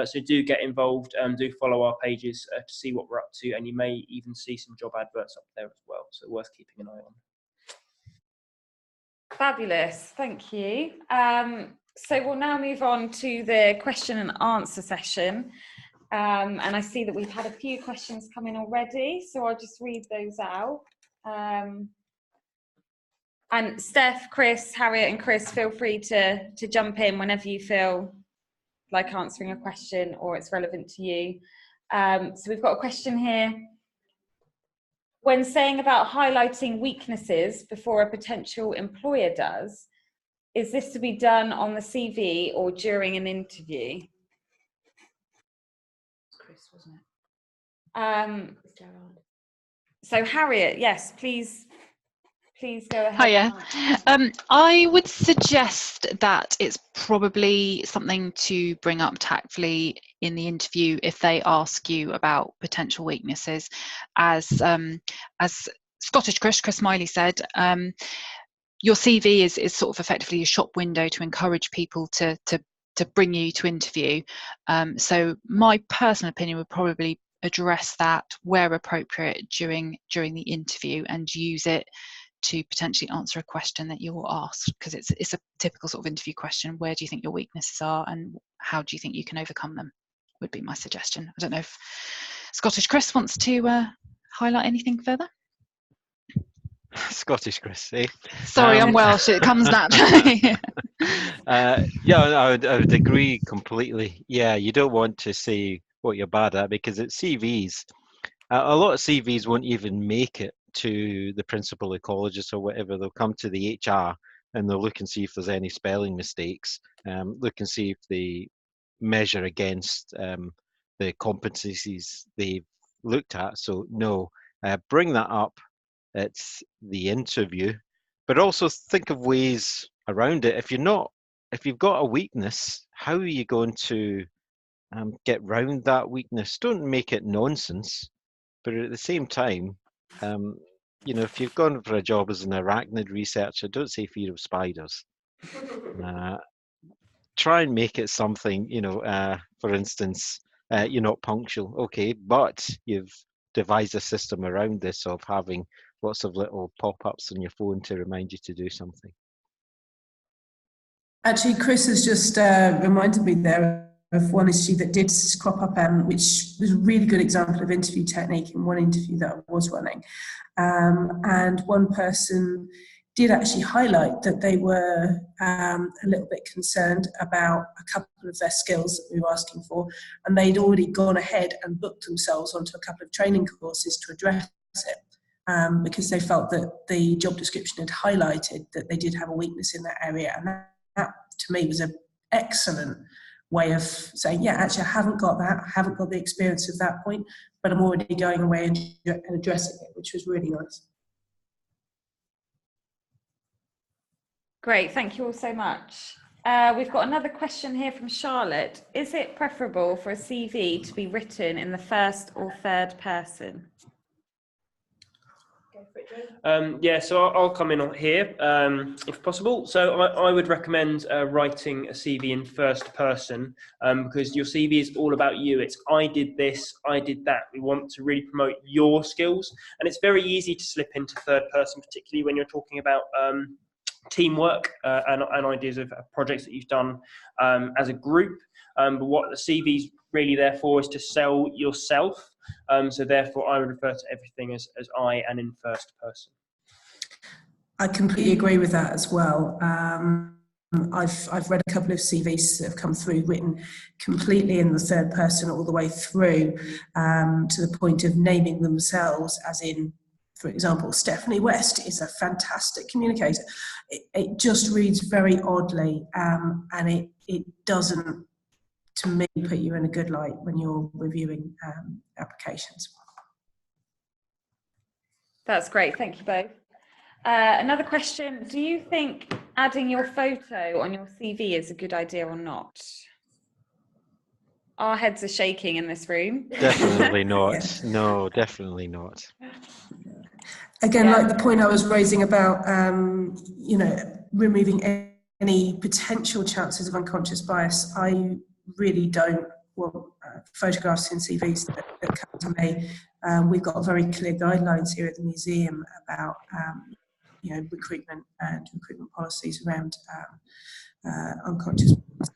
So do get involved and do follow our pages to see what we're up to, and you may even see some job adverts up there as well. So worth keeping an eye on. Fabulous, thank you. So we'll now move on to the question and answer session. And I see that we've had a few questions come in already, so I'll just read those out. And Steph, Chris, Harriet and Chris, feel free to jump in whenever you feel like answering a question or it's relevant to you. So we've got a question here. When saying about highlighting weaknesses before a potential employer does, is this to be done on the CV or during an interview? Chris, wasn't it? So Harriet, yes, please go ahead. Hiya. I would suggest that it's probably something to bring up tactfully in the interview if they ask you about potential weaknesses. As Scottish Chris Smiley said, your CV is sort of effectively a shop window to encourage people to bring you to interview. So my personal opinion would probably address that where appropriate during the interview and use it to potentially answer a question that you're asked, because it's a typical sort of interview question. Where do you think your weaknesses are and how do you think you can overcome them, would be my suggestion. I don't know if Scottish Chris wants to highlight anything further. Scottish Chris, eh? Sorry, I'm Welsh, it comes naturally. Yeah, I would agree completely. Yeah, you don't want to say what you're bad at, because it's CVs. A lot of CVs won't even make it to the principal ecologist or whatever. They'll come to the HR and they'll look and see if there's any spelling mistakes, look and see if they measure against the competencies they've looked at. So no, bring that up at the interview, but also think of ways around it. If you're not if you've got a weakness, how are you going to get round that weakness? Don't make it nonsense, but at the same time, you know, if you've gone for a job as an arachnid researcher, don't say fear of spiders. Try and make it something, you know, for instance, you're not punctual, okay, but you've devised a system around this of having lots of little pop-ups on your phone to remind you to do something. Actually, Chris has just reminded me there of one issue that did crop up, which was a really good example of interview technique in one interview that I was running. And one person did actually highlight that they were a little bit concerned about a couple of their skills that we were asking for, and they'd already gone ahead and booked themselves onto a couple of training courses to address it, because they felt that the job description had highlighted that they did have a weakness in that area. And that to me was an excellent way of saying, yeah, actually I haven't got that, I haven't got the experience of that point, but I'm already going away and addressing it, which was really nice. Great, thank you all so much. We've got another question here from Charlotte. Is it preferable for a CV to be written in the first or third person? Yeah, so I'll come in on here if possible. So I would recommend writing a CV in first person, because your CV is all about you. It's I did this, I did that. We want to really promote your skills, and it's very easy to slip into third person, particularly when you're talking about teamwork and ideas of projects that you've done as a group. But what the CV is really there for is to sell yourself. So therefore, I would refer to everything as I and in first person. I completely agree with that as well. I've read a couple of CVs that have come through written completely in the third person all the way through, to the point of naming themselves, as in, for example, Stephanie West is a fantastic communicator. It just reads very oddly, and it doesn't, to me, put you in a good light when you're reviewing applications. That's great, thank you both. Another question, do you think adding your photo on your CV is a good idea or not? Our heads are shaking in this room. Definitely not. Yeah. No, definitely not. Again, Yeah. like the point I was raising about, you know, removing any potential chances of unconscious bias, I really don't want photographs in CVs that come to me. We've got very clear guidelines here at the museum about, you know, recruitment and recruitment policies around unconscious bias.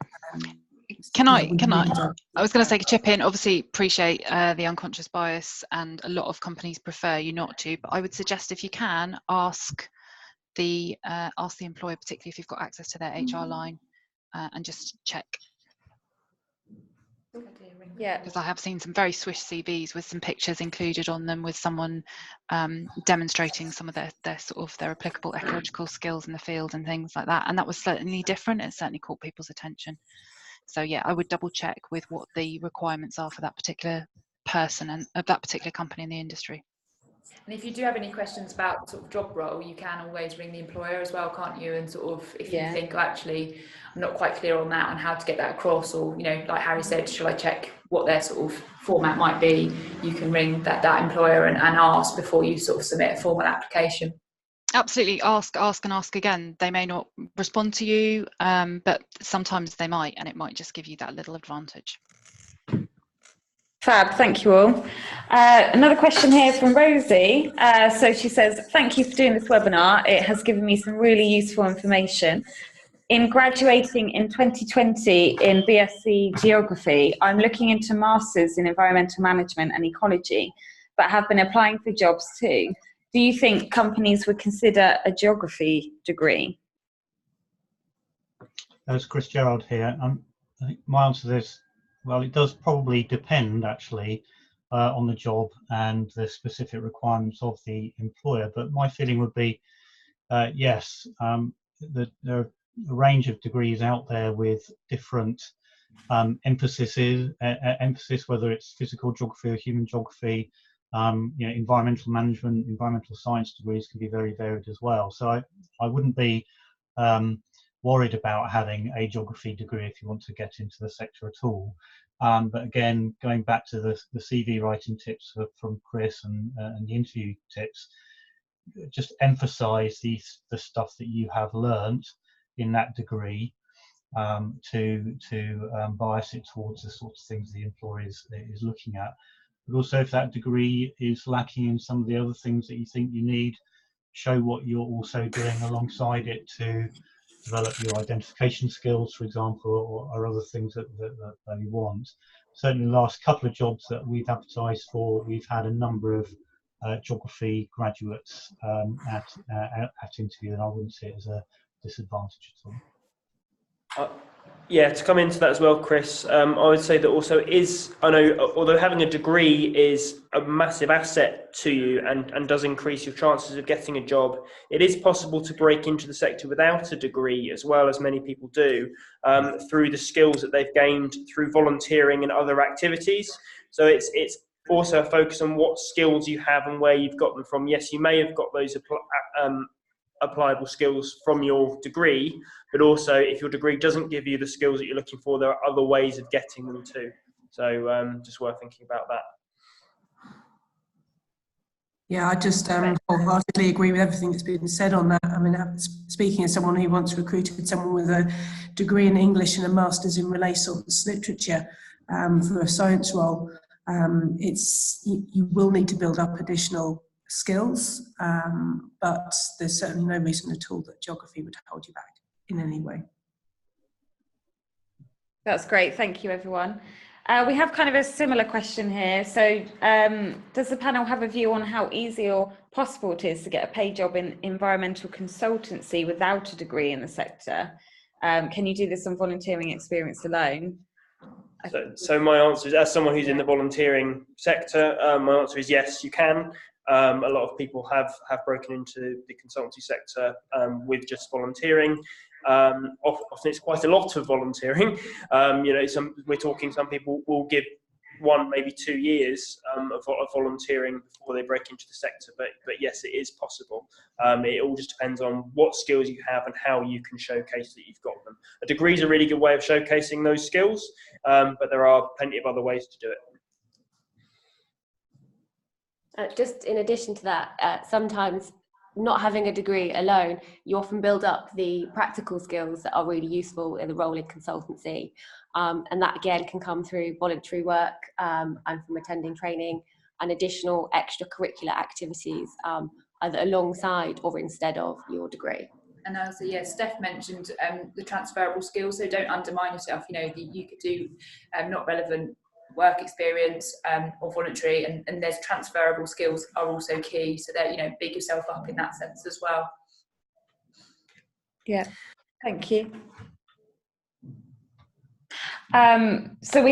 Can I was going to take a chip in. Obviously appreciate the unconscious bias, and a lot of companies prefer you not to, but I would suggest, if you can, ask the employer, particularly if you've got access to their HR line, and just check. Yeah, because I have seen some very swish CVs with some pictures included on them, with someone demonstrating some of their sort of their applicable ecological skills in the field and things like that, and that was certainly different. It certainly caught people's attention. So yeah, I would double check with what the requirements are for that particular person and of that particular company in the industry. And if you do have any questions about sort of job role, you can always ring the employer as well, can't you? And sort of, if you think, oh, actually, I'm not quite clear on that and how to get that across, or, you know, like Harry said, shall I check what their sort of format might be? You can ring that employer and ask before you sort of submit a formal application. Absolutely, ask and ask again. They may not respond to you, but sometimes they might, and it might just give you that little advantage. Fab, thank you all. Another question here from Rosie. So she says, thank you for doing this webinar. It has given me some really useful information. In graduating in 2020 in BSc Geography, I'm looking into Masters in Environmental Management and Ecology, but have been applying for jobs too. Do you think companies would consider a geography degree? It's Chris Gerald here. I think my answer to this, well, it does probably depend actually on the job and the specific requirements of the employer, but my feeling would be yes, that there are a range of degrees out there with different emphasis, whether it's physical geography or human geography. You know, environmental management, environmental science degrees can be very varied as well. So I wouldn't be worried about having a geography degree if you want to get into the sector at all. But again, going back to the CV writing tips from Chris and the interview tips, just emphasize the stuff that you have learnt in that degree, to bias it towards the sorts of things the employer is looking at. But also, if that degree is lacking in some of the other things that you think you need, show what you're also doing alongside it to develop your identification skills, for example, or other things that you want. Certainly the last couple of jobs that we've advertised for, we've had a number of geography graduates at interview, and I wouldn't see it as a disadvantage at all. Yeah, to come into that as well, Chris, I would say that also I know, although having a degree is a massive asset to you and does increase your chances of getting a job, it is possible to break into the sector without a degree as well, as many people do, through the skills that they've gained through volunteering and other activities. So it's also a focus on what skills you have and where you've got them from. Yes, you may have got those applicable skills from your degree, but also if your degree doesn't give you the skills that you're looking for, there are other ways of getting them too. So just worth thinking about that. Yeah, I just wholeheartedly agree with everything that's been said on that. I mean, speaking as someone who once recruited someone with a degree in English and a master's in Renaissance literature for a science role, you will need to build up additional skills, but there's certainly no reason at all that geography would hold you back in any way. That's great, thank you everyone. We have kind of a similar question here. So does the panel have a view on how easy or possible it is to get a paid job in environmental consultancy without a degree in the sector? Can you do this on volunteering experience alone? So my answer is, as someone who's in the volunteering sector, my answer is yes, you can. A lot of people have broken into the consultancy sector with just volunteering. Often it's quite a lot of volunteering. We're talking, some people will give 1, maybe 2 years of volunteering before they break into the sector. But yes, it is possible. It all just depends on what skills you have and how you can showcase that you've got them. A degree is a really good way of showcasing those skills, but there are plenty of other ways to do it. Just in addition to that, sometimes not having a degree alone, you often build up the practical skills that are really useful in the role in consultancy. And that again can come through voluntary work and from attending training and additional extracurricular activities, either alongside or instead of your degree. And also, yeah, Steph mentioned the transferable skills, so don't undermine yourself. You could do not relevant work experience or voluntary, and there's transferable skills are also key, so that big yourself up in that sense as well. Yeah, thank you. So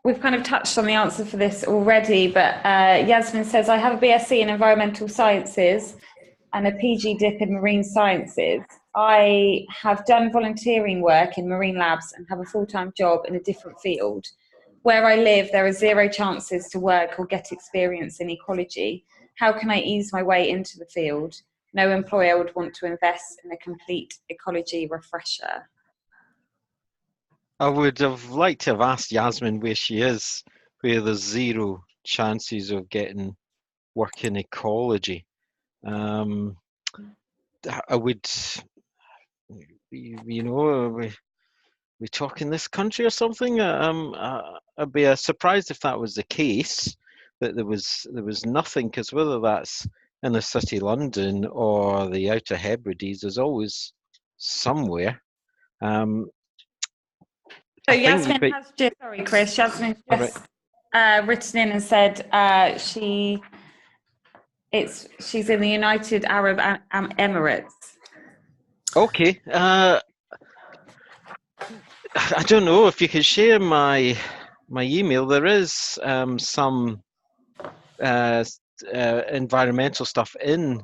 we've kind of touched on the answer for this already, but Yasmin says, I have a BSc in environmental sciences and a PG dip in marine sciences. I have done volunteering work in marine labs and have a full-time job in a different field. Where I live, there are 0 chances to work or get experience in ecology. How can I ease my way into the field? No employer would want to invest in a complete ecology refresher. I would have liked to have asked Yasmin where she is, where there's 0 chances of getting work in ecology. I would, we talk in this country or something? I'd be surprised if that was the case, that there was nothing, because whether that's in the city of London or the Outer Hebrides, there's always somewhere. So Yasmin has just, sorry Chris, Yasmin just written in and said she's in the United Arab Emirates. Okay. I don't know if you could share my email. There is some environmental stuff in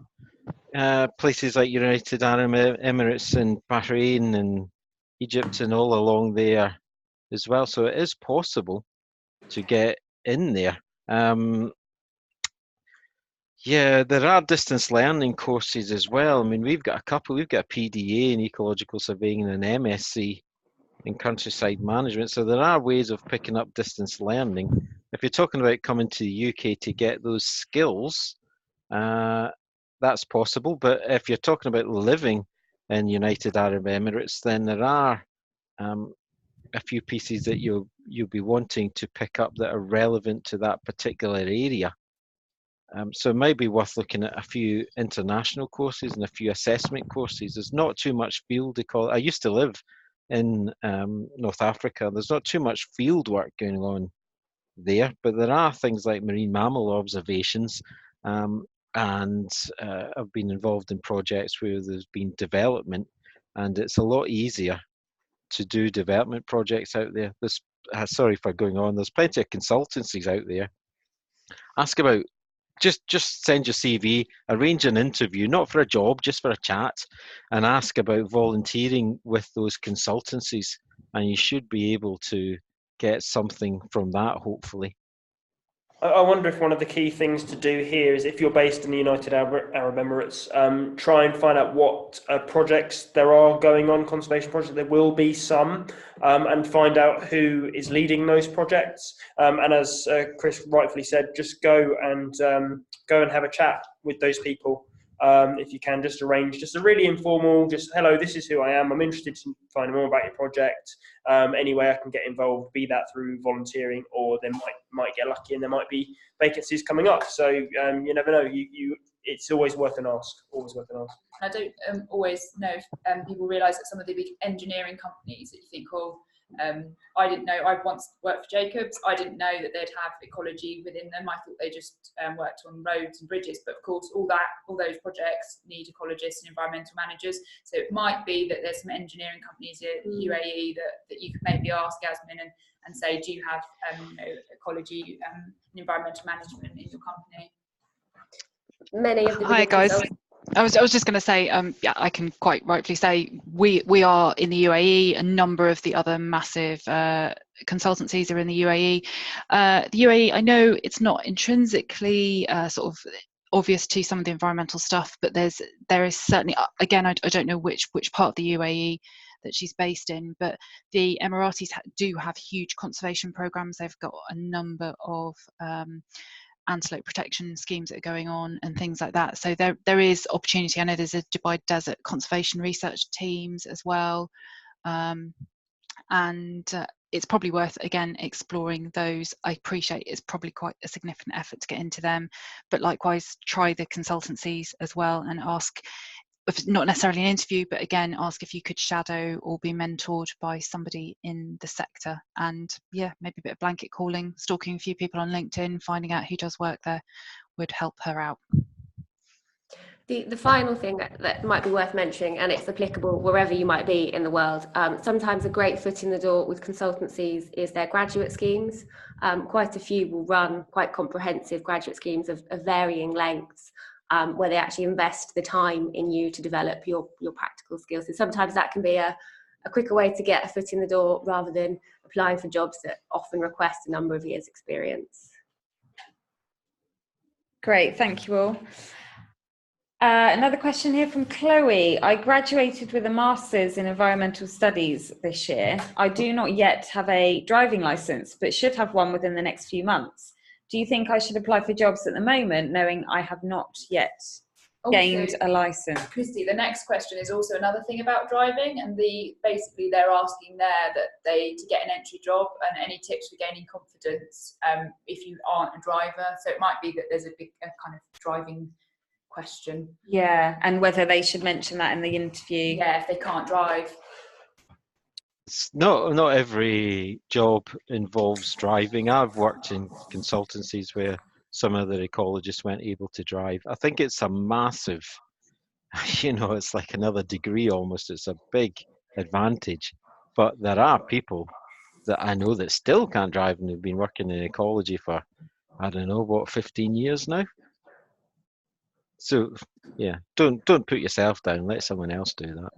places like United Arab Emirates and Bahrain and Egypt and all along there as well. So it is possible to get in there. Yeah, there are distance learning courses as well. I mean, we've got a couple. We've got a PDA in ecological surveying and an MSc in countryside management. So there are ways of picking up distance learning. If you're talking about coming to the UK to get those skills, that's possible. But if you're talking about living in United Arab Emirates, then there are a few pieces that you'll be wanting to pick up that are relevant to that particular area. So it might be worth looking at a few international courses and a few assessment courses. There's not too much field ecology. I used to live in North Africa. There's not too much field work going on there, but there are things like marine mammal observations, and I've been involved in projects where there's been development, and it's a lot easier to do development projects out there. There's, sorry for going on, there's plenty of consultancies out there. Ask about, just send your CV, arrange an interview, not for a job, just for a chat, and ask about volunteering with those consultancies, and you should be able to get something from that, hopefully. I wonder if one of the key things to do here is, if you're based in the United Arab Emirates, try and find out what projects there are going on, conservation projects. There will be some, and find out who is leading those projects. And as Chris rightfully said, just go and have a chat with those people. If you can, just arrange just a really informal, just, hello, this is who I am. I'm interested in finding more about your project. Any way I can get involved, be that through volunteering, or they might get lucky and there might be vacancies coming up. So you never know. It's always worth an ask. Always worth an ask. I don't always know if people realise that some of the big engineering companies that you think of, I didn't know. I once worked for Jacobs. I didn't know that they'd have ecology within them. I thought they just worked on roads and bridges. But of course, all those projects need ecologists and environmental managers. So it might be that there's some engineering companies in UAE that you could maybe ask Yasmin and say, do you have ecology and environmental management in your company? Many of the Hi guys. consultants. I was just going to say, yeah, I can quite rightfully say we are in the UAE. A number of the other massive consultancies are in the UAE. The UAE, I know it's not intrinsically sort of obvious to some of the environmental stuff, but there is certainly, again, I don't know which part of the UAE that she's based in, but the Emiratis do have huge conservation programs. They've got a number of antelope protection schemes that are going on and things like that. So there is opportunity. I know there's a Dubai Desert conservation research teams as well. And it's probably worth, again, exploring those. I appreciate it's probably quite a significant effort to get into them, but likewise, try the consultancies as well and ask, if not necessarily an interview, but again, ask if you could shadow or be mentored by somebody in the sector. And yeah, maybe a bit of blanket calling, stalking a few people on LinkedIn, finding out who does work there would help her out. The final thing that might be worth mentioning, and it's applicable wherever you might be in the world, sometimes a great foot in the door with consultancies is their graduate schemes. Quite a few will run quite comprehensive graduate schemes of varying lengths, where they actually invest the time in you to develop your practical skills. And sometimes that can be a quicker way to get a foot in the door rather than applying for jobs that often request a number of years' experience. Great, thank you all. Another question here from Chloe. I graduated with a master's in environmental studies this year. I do not yet have a driving license, but should have one within the next few months. Do you think I should apply for jobs at the moment, knowing I have not yet gained a license? Christy, the next question is also another thing about driving, and basically they're asking there that to get an entry job and any tips for gaining confidence if you aren't a driver. So it might be that there's a kind of driving question. Yeah, and whether they should mention that in the interview. Yeah, if they can't drive. Not every job involves driving. I've worked in consultancies where some of the ecologists weren't able to drive. I think it's a massive, it's like another degree almost. It's a big advantage. But there are people that I know that still can't drive and have been working in ecology for, 15 years now. So yeah, don't put yourself down. Let someone else do that.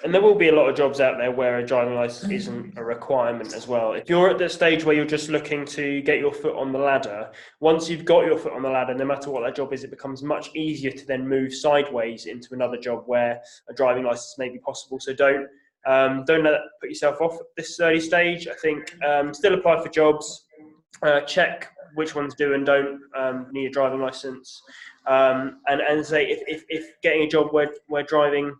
And there will be a lot of jobs out there where a driving license isn't a requirement as well. If you're at the stage where you're just looking to get your foot on the ladder, once you've got your foot on the ladder, no matter what that job is, it becomes much easier to then move sideways into another job where a driving license may be possible. So don't let that put yourself off at this early stage. I think still apply for jobs, check which ones do and don't need a driving license, and say if getting a job where driving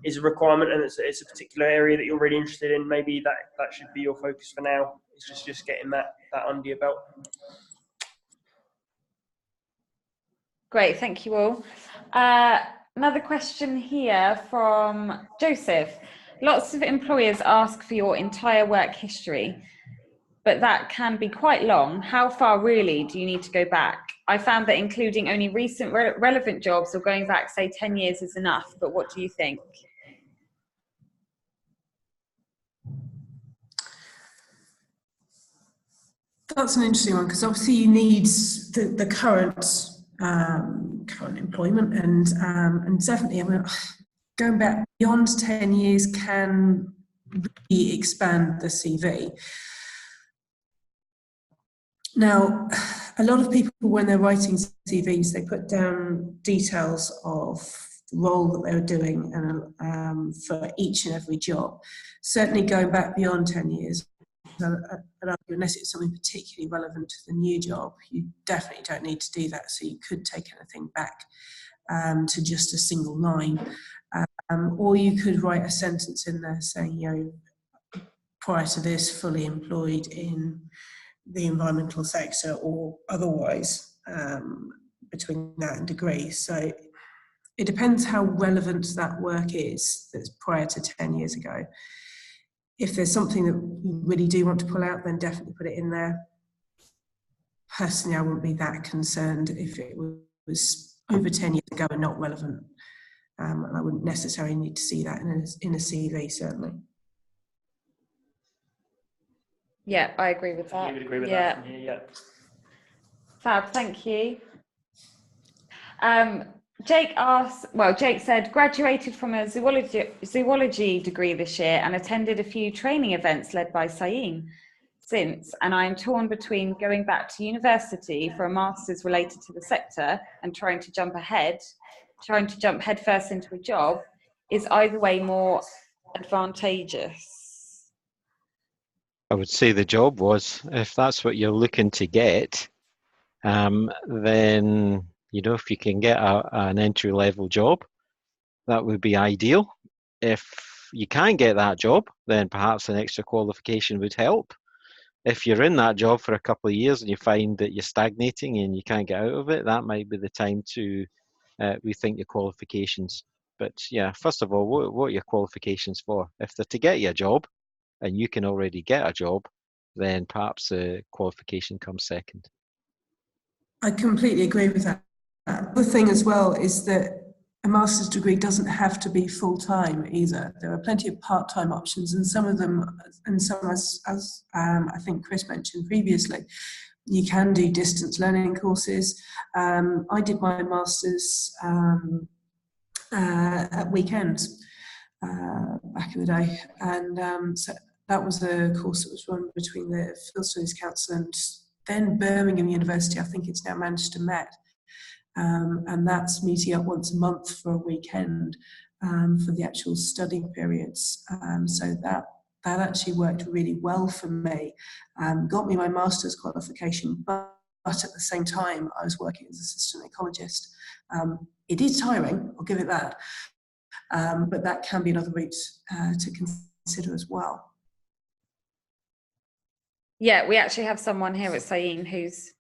is a requirement and it's a particular area that you're really interested in, maybe that should be your focus for now. It's just getting that under your belt. Great, thank you all. Another question here from Joseph. Lots of employers ask for your entire work history, but that can be quite long. How far really do you need to go back? I found that including only recent relevant jobs or going back, say, 10 years is enough, but what do you think? That's an interesting one, because obviously you need the current employment, and definitely, I mean, going back beyond 10 years can really expand the CV. Now, a lot of people, when they're writing CVs, they put down details of the role that they were doing and for each and every job. Certainly going back beyond 10 years, unless it's something particularly relevant to the new job, you definitely don't need to do that. So you could take anything back to just a single line. Or you could write a sentence in there saying, you know, prior to this, fully employed in the environmental sector or otherwise, between that and degree. So it depends how relevant that work is that's prior to 10 years ago. If there's something that you really do want to pull out, then definitely put it in there. Personally, I wouldn't be that concerned if it was over 10 years ago and not relevant. And I wouldn't necessarily need to see that in a CV, certainly. Yeah, I agree with that. You would agree with that from here, yeah. Fab, thank you. Jake said, graduated from a zoology degree this year and attended a few training events led by CIEEM since, and I'm torn between going back to university for a master's related to the sector and trying to jump headfirst into a job. Is either way more advantageous? I would say the job was, if that's what you're looking to get, then, you know, if you can get an entry-level job, that would be ideal. If you can't get that job, then perhaps an extra qualification would help. If you're in that job for a couple of years and you find that you're stagnating and you can't get out of it, that might be the time to rethink your qualifications. But yeah, first of all, what are your qualifications for? If they're to get you a job and you can already get a job, then perhaps a qualification comes second. I completely agree with that. The thing as well is that a master's degree doesn't have to be full-time either. There are plenty of part-time options, and some of them, and some as I think Chris mentioned previously, you can do distance learning courses. I did my master's at weekends back in the day, and so that was a course that was run between the Field Studies Council and then Birmingham University. I think it's now Manchester Met, and that's meeting up once a month for a weekend for the actual study periods. So that actually worked really well for me, got me my master's qualification, but at the same time I was working as assistant ecologist. It is tiring, I'll give it that, but that can be another route to consider as well. Yeah, we actually have someone here at CIEEM who's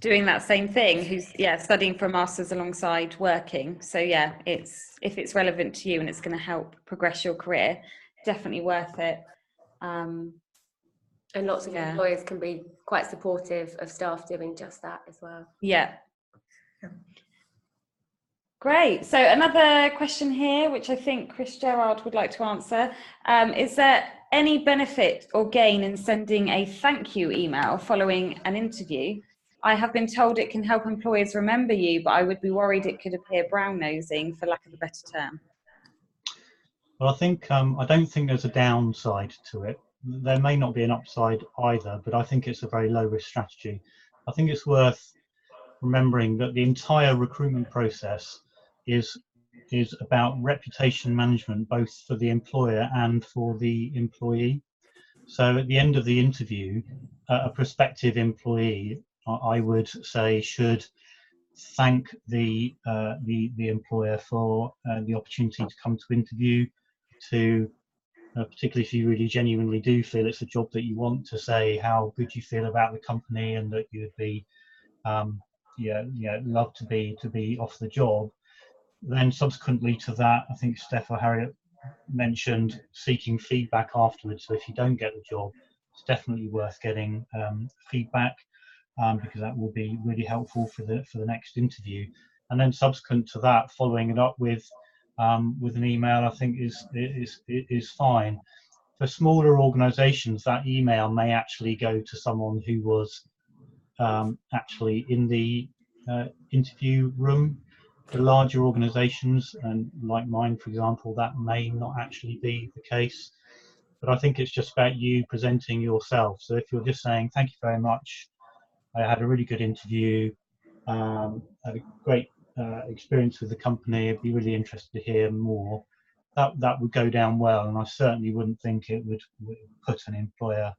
doing that same thing, who's studying for a master's alongside working. So yeah, if it's relevant to you and it's going to help progress your career, definitely worth it. And lots of employers can be quite supportive of staff doing just that as well. Yeah. Great. So another question here, which I think Chris Gerard would like to answer. Is there any benefit or gain in sending a thank you email following an interview? I have been told it can help employers remember you, but I would be worried it could appear brown-nosing, for lack of a better term. Well, I think I don't think there's a downside to it. There may not be an upside either, but I think it's a very low risk strategy. I think it's worth remembering that the entire recruitment process is about reputation management, both for the employer and for the employee. So at the end of the interview, a prospective employee, I would say, should thank the employer for the opportunity to come to interview, to particularly if you really genuinely do feel it's a job that you want, to say how good you feel about the company and that you would be love to be off the job. Then subsequently to that, I think Steph or Harriet mentioned seeking feedback afterwards. So if you don't get the job, it's definitely worth getting feedback, because that will be really helpful for the next interview. And then subsequent to that, following it up with an email, I think is fine. For smaller organisations, that email may actually go to someone who was actually in the interview room. For larger organisations, and like mine, for example, that may not actually be the case. But I think it's just about you presenting yourself. So if you're just saying, thank you very much, I had a really good interview, had a great experience with the company, I'd be really interested to hear more, that would go down well, and I certainly wouldn't think it would put an employer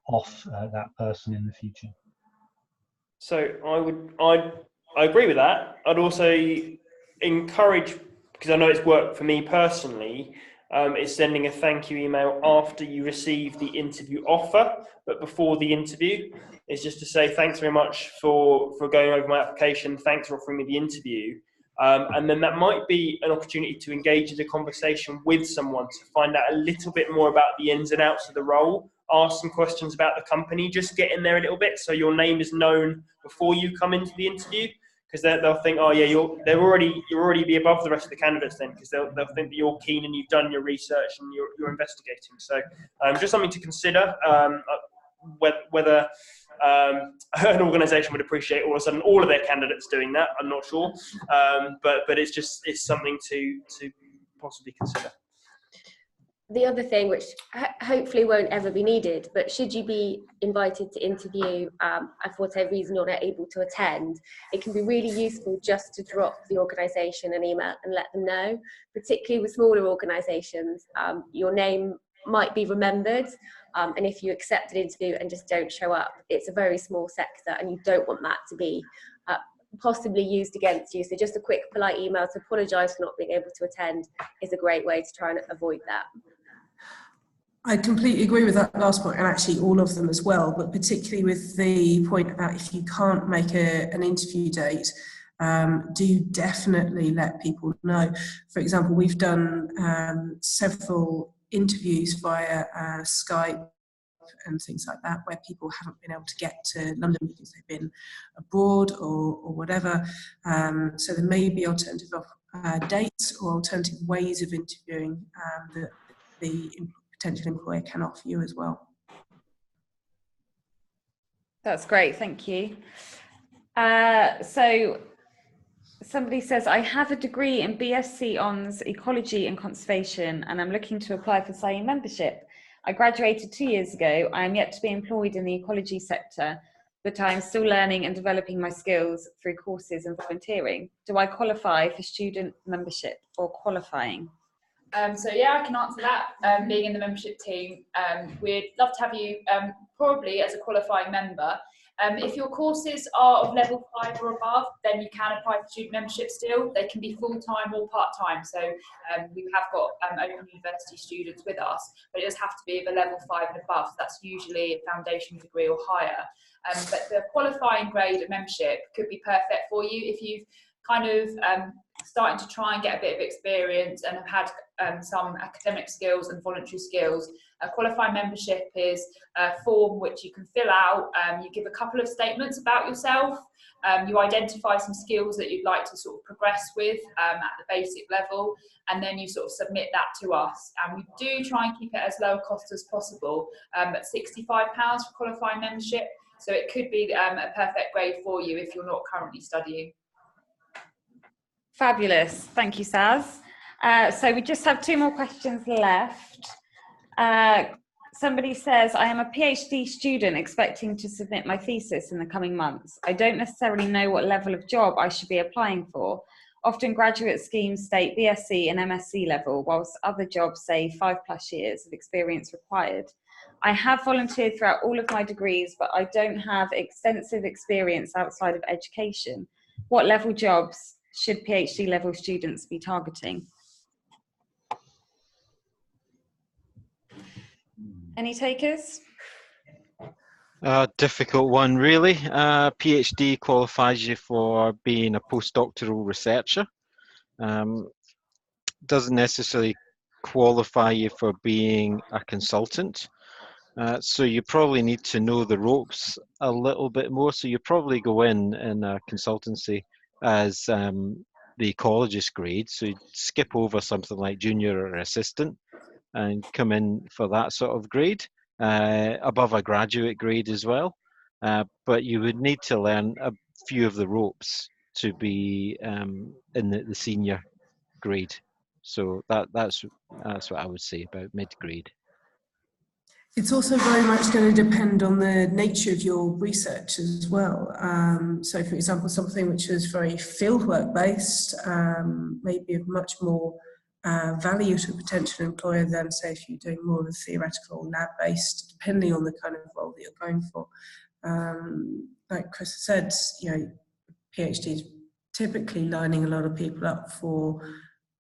off that person in the future. So I agree with that. I'd also encourage, because I know it's worked for me personally, is sending a thank you email after you receive the interview offer, but before the interview. Is just to say thanks very much for going over my application, thanks for offering me the interview. And then that might be an opportunity to engage in a conversation with someone to find out a little bit more about the ins and outs of the role, ask some questions about the company, just get in there a little bit so your name is known before you come into the interview, because they'll think, oh yeah, you're already be above the rest of the candidates then, because they'll think that you're keen and you've done your research and you're investigating. So just something to consider, whether an organisation would appreciate all of a sudden all of their candidates doing that, I'm not sure, but it's something to possibly consider. The other thing, which hopefully won't ever be needed, but should you be invited to interview and for whatever reason you're not able to attend, it can be really useful just to drop the organisation an email and let them know. Particularly with smaller organisations, your name might be remembered, and if you accept an interview and just don't show up, it's a very small sector and you don't want that to be possibly used against you. So just a quick polite email to apologise for not being able to attend is a great way to try and avoid that. I completely agree with that last point, and actually all of them as well, but particularly with the point about if you can't make an interview date, do definitely let people know. For example, we've done several interviews via Skype and things like that, where people haven't been able to get to London because they've been abroad or whatever. So there may be alternative dates or alternative ways of interviewing that the potential employer can offer you as well. That's great, thank you. So somebody says, I have a degree in BSc Hons Ecology and Conservation and I'm looking to apply for CIEEM membership. I graduated 2 years ago. I am yet to be employed in the ecology sector, but I am still learning and developing my skills through courses and volunteering. Do I qualify for student membership or qualifying? So yeah, I can answer that. Being in the membership team, we'd love to have you probably as a qualifying member. If your courses are of level 5 or above, then you can apply for student membership still. They can be full-time or part-time. So we have got open university students with us, but it does have to be of a level 5 and above. So that's usually a foundation degree or higher. But the qualifying grade of membership could be perfect for you if you've kind of starting to try and get a bit of experience and have had some academic skills and voluntary skills. Qualifying membership is a form which you can fill out. You give a couple of statements about yourself. You identify some skills that you'd like to sort of progress with at the basic level, and then you sort of submit that to us. And we do try and keep it as low cost as possible, at £65 for qualifying membership. So it could be a perfect grade for you if you're not currently studying. Fabulous, thank you, Saz. So we just have 2 more questions left. Somebody says, I am a PhD student expecting to submit my thesis in the coming months. I don't necessarily know what level of job I should be applying for. Often graduate schemes state BSc and MSc level, whilst other jobs say 5+ years of experience required. I have volunteered throughout all of my degrees, but I don't have extensive experience outside of education. What level jobs should PhD level students be targeting? Any takers? Difficult one, really. PhD qualifies you for being a postdoctoral researcher. Doesn't necessarily qualify you for being a consultant. So you probably need to know the ropes a little bit more. So you probably go in a consultancy as the ecologist grade. So you skip over something like junior or assistant and come in for that sort of grade, above a graduate grade as well. But you would need to learn a few of the ropes to be in the senior grade. So that's what I would say about mid-grade. It's also very much going to depend on the nature of your research as well. So, for example, something which is very fieldwork based may be of much more value to a potential employer than, say, if you're doing more of a theoretical lab based, depending on the kind of role that you're going for. Like Chris said, PhD is typically lining a lot of people up for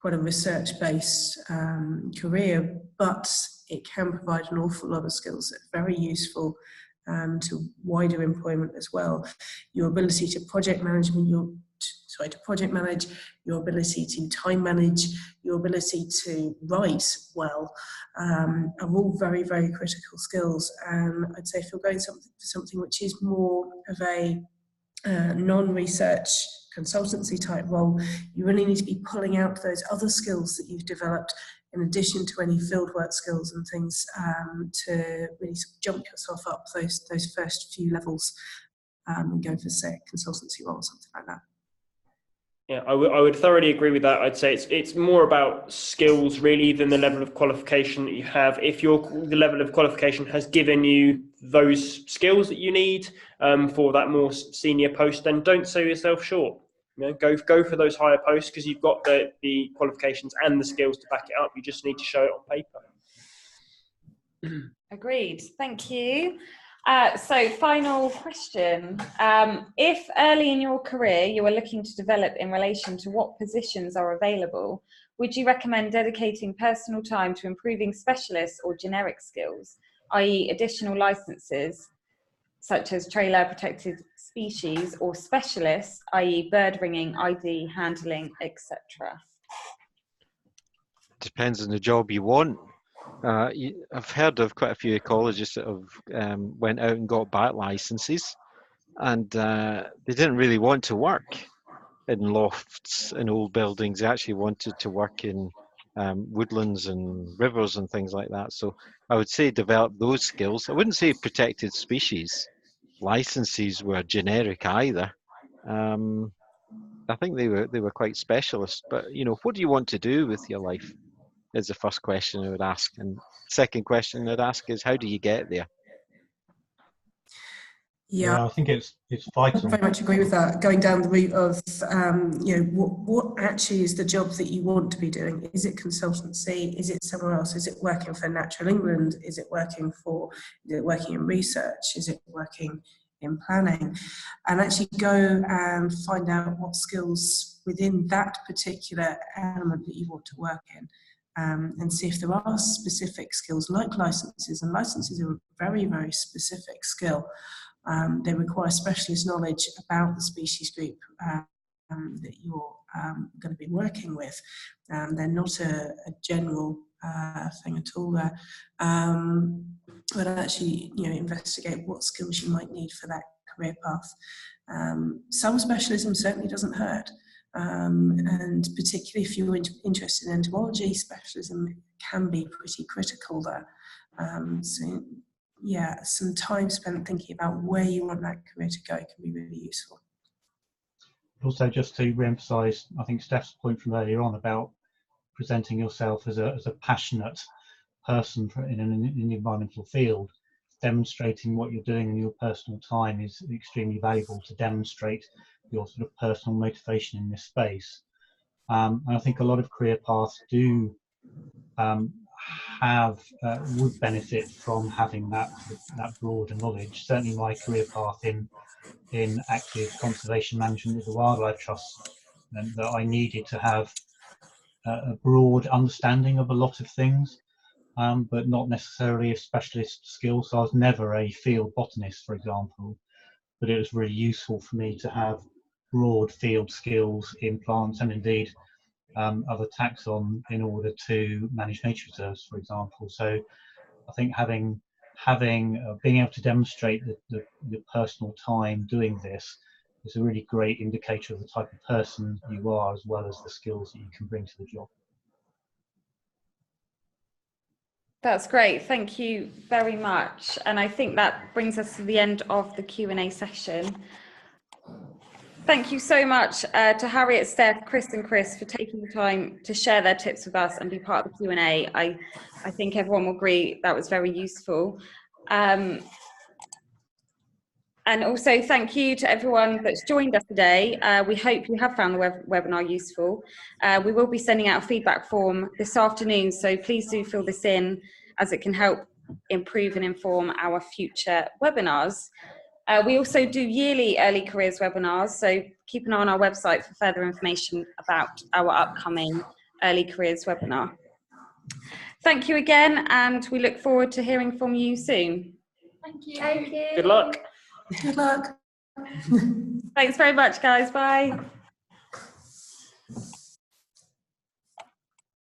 quite a research-based career, but it can provide an awful lot of skills that are very useful to wider employment as well. Your ability to project manage, your ability to time manage, your ability to write well, are all very, very critical skills. I'd say if you're going for something which is more of a non-research consultancy type role, you really need to be pulling out those other skills that you've developed in addition to any fieldwork skills and things to really jump yourself up those first few levels and go for, say, a consultancy role or something like that. Yeah, I would thoroughly agree with that. I'd say it's more about skills really than the level of qualification that you have. If the level of qualification has given you those skills that you need for that more senior post, then don't sell yourself short. Go for those higher posts because you've got the qualifications and the skills to back it up. You just need to show it on paper. Agreed. Thank you. So final question. If early in your career you are looking to develop in relation to what positions are available, would you recommend dedicating personal time to improving specialist or generic skills, i.e. additional licenses, such as trailer protected species, or specialists, i.e. bird ringing, ID, handling, etc.? Depends on the job you want. I've heard of quite a few ecologists that have went out and got back licenses, and they didn't really want to work in lofts and old buildings. They actually wanted to work in woodlands and rivers and things like that. So I would say develop those skills. I wouldn't say protected species licenses were generic either. I think they were quite specialist. But what do you want to do with your life? Is the first question I would ask, and second question I'd ask is how do you get there? Yeah, I think it's vital. I very much agree with that. Going down the route of what actually is the job that you want to be doing? Is it consultancy? Is it somewhere else? Is it working for Natural England? Is it working in research? Is it working in planning? And actually go and find out what skills within that particular element that you want to work in. And see if there are specific skills like licenses, and licenses are a very, very specific skill. They require specialist knowledge about the species group that you're going to be working with. They're not a general thing at all there. But actually, investigate what skills you might need for that career path. Some specialism certainly doesn't hurt. And particularly if you're interested in entomology, specialism can be pretty critical there. So yeah, some time spent thinking about where you want that career to go can be really useful. Also, just to re-emphasise, I think Steph's point from earlier on about presenting yourself as a passionate person in the environmental field. Demonstrating what you're doing in your personal time is extremely valuable to demonstrate your sort of personal motivation in this space. And I think a lot of career paths do would benefit from having that broader knowledge. Certainly my career path in active conservation management with the Wildlife Trust meant that I needed to have a broad understanding of a lot of things, but not necessarily a specialist skill. So I was never a field botanist, for example, but it was really useful for me to have broad field skills in plants and indeed other taxon in order to manage nature reserves, for example. So I think being able to demonstrate the personal time doing this is a really great indicator of the type of person you are, as well as the skills that you can bring to the job. That's great, thank you very much. And I think that brings us to the end of the Q&A session. Thank you so much to Harriet, Steph, Chris and Chris for taking the time to share their tips with us and be part of the Q&A. I think everyone will agree that was very useful. And also thank you to everyone that's joined us today. We hope you have found the webinar useful. We will be sending out a feedback form this afternoon, so please do fill this in as it can help improve and inform our future webinars. We also do yearly early careers webinars, so keep an eye on our website for further information about our upcoming early careers webinar. Thank you again, and we look forward to hearing from you soon. Thank you. Thank you. Good luck. Good luck. Thanks very much, guys. Bye.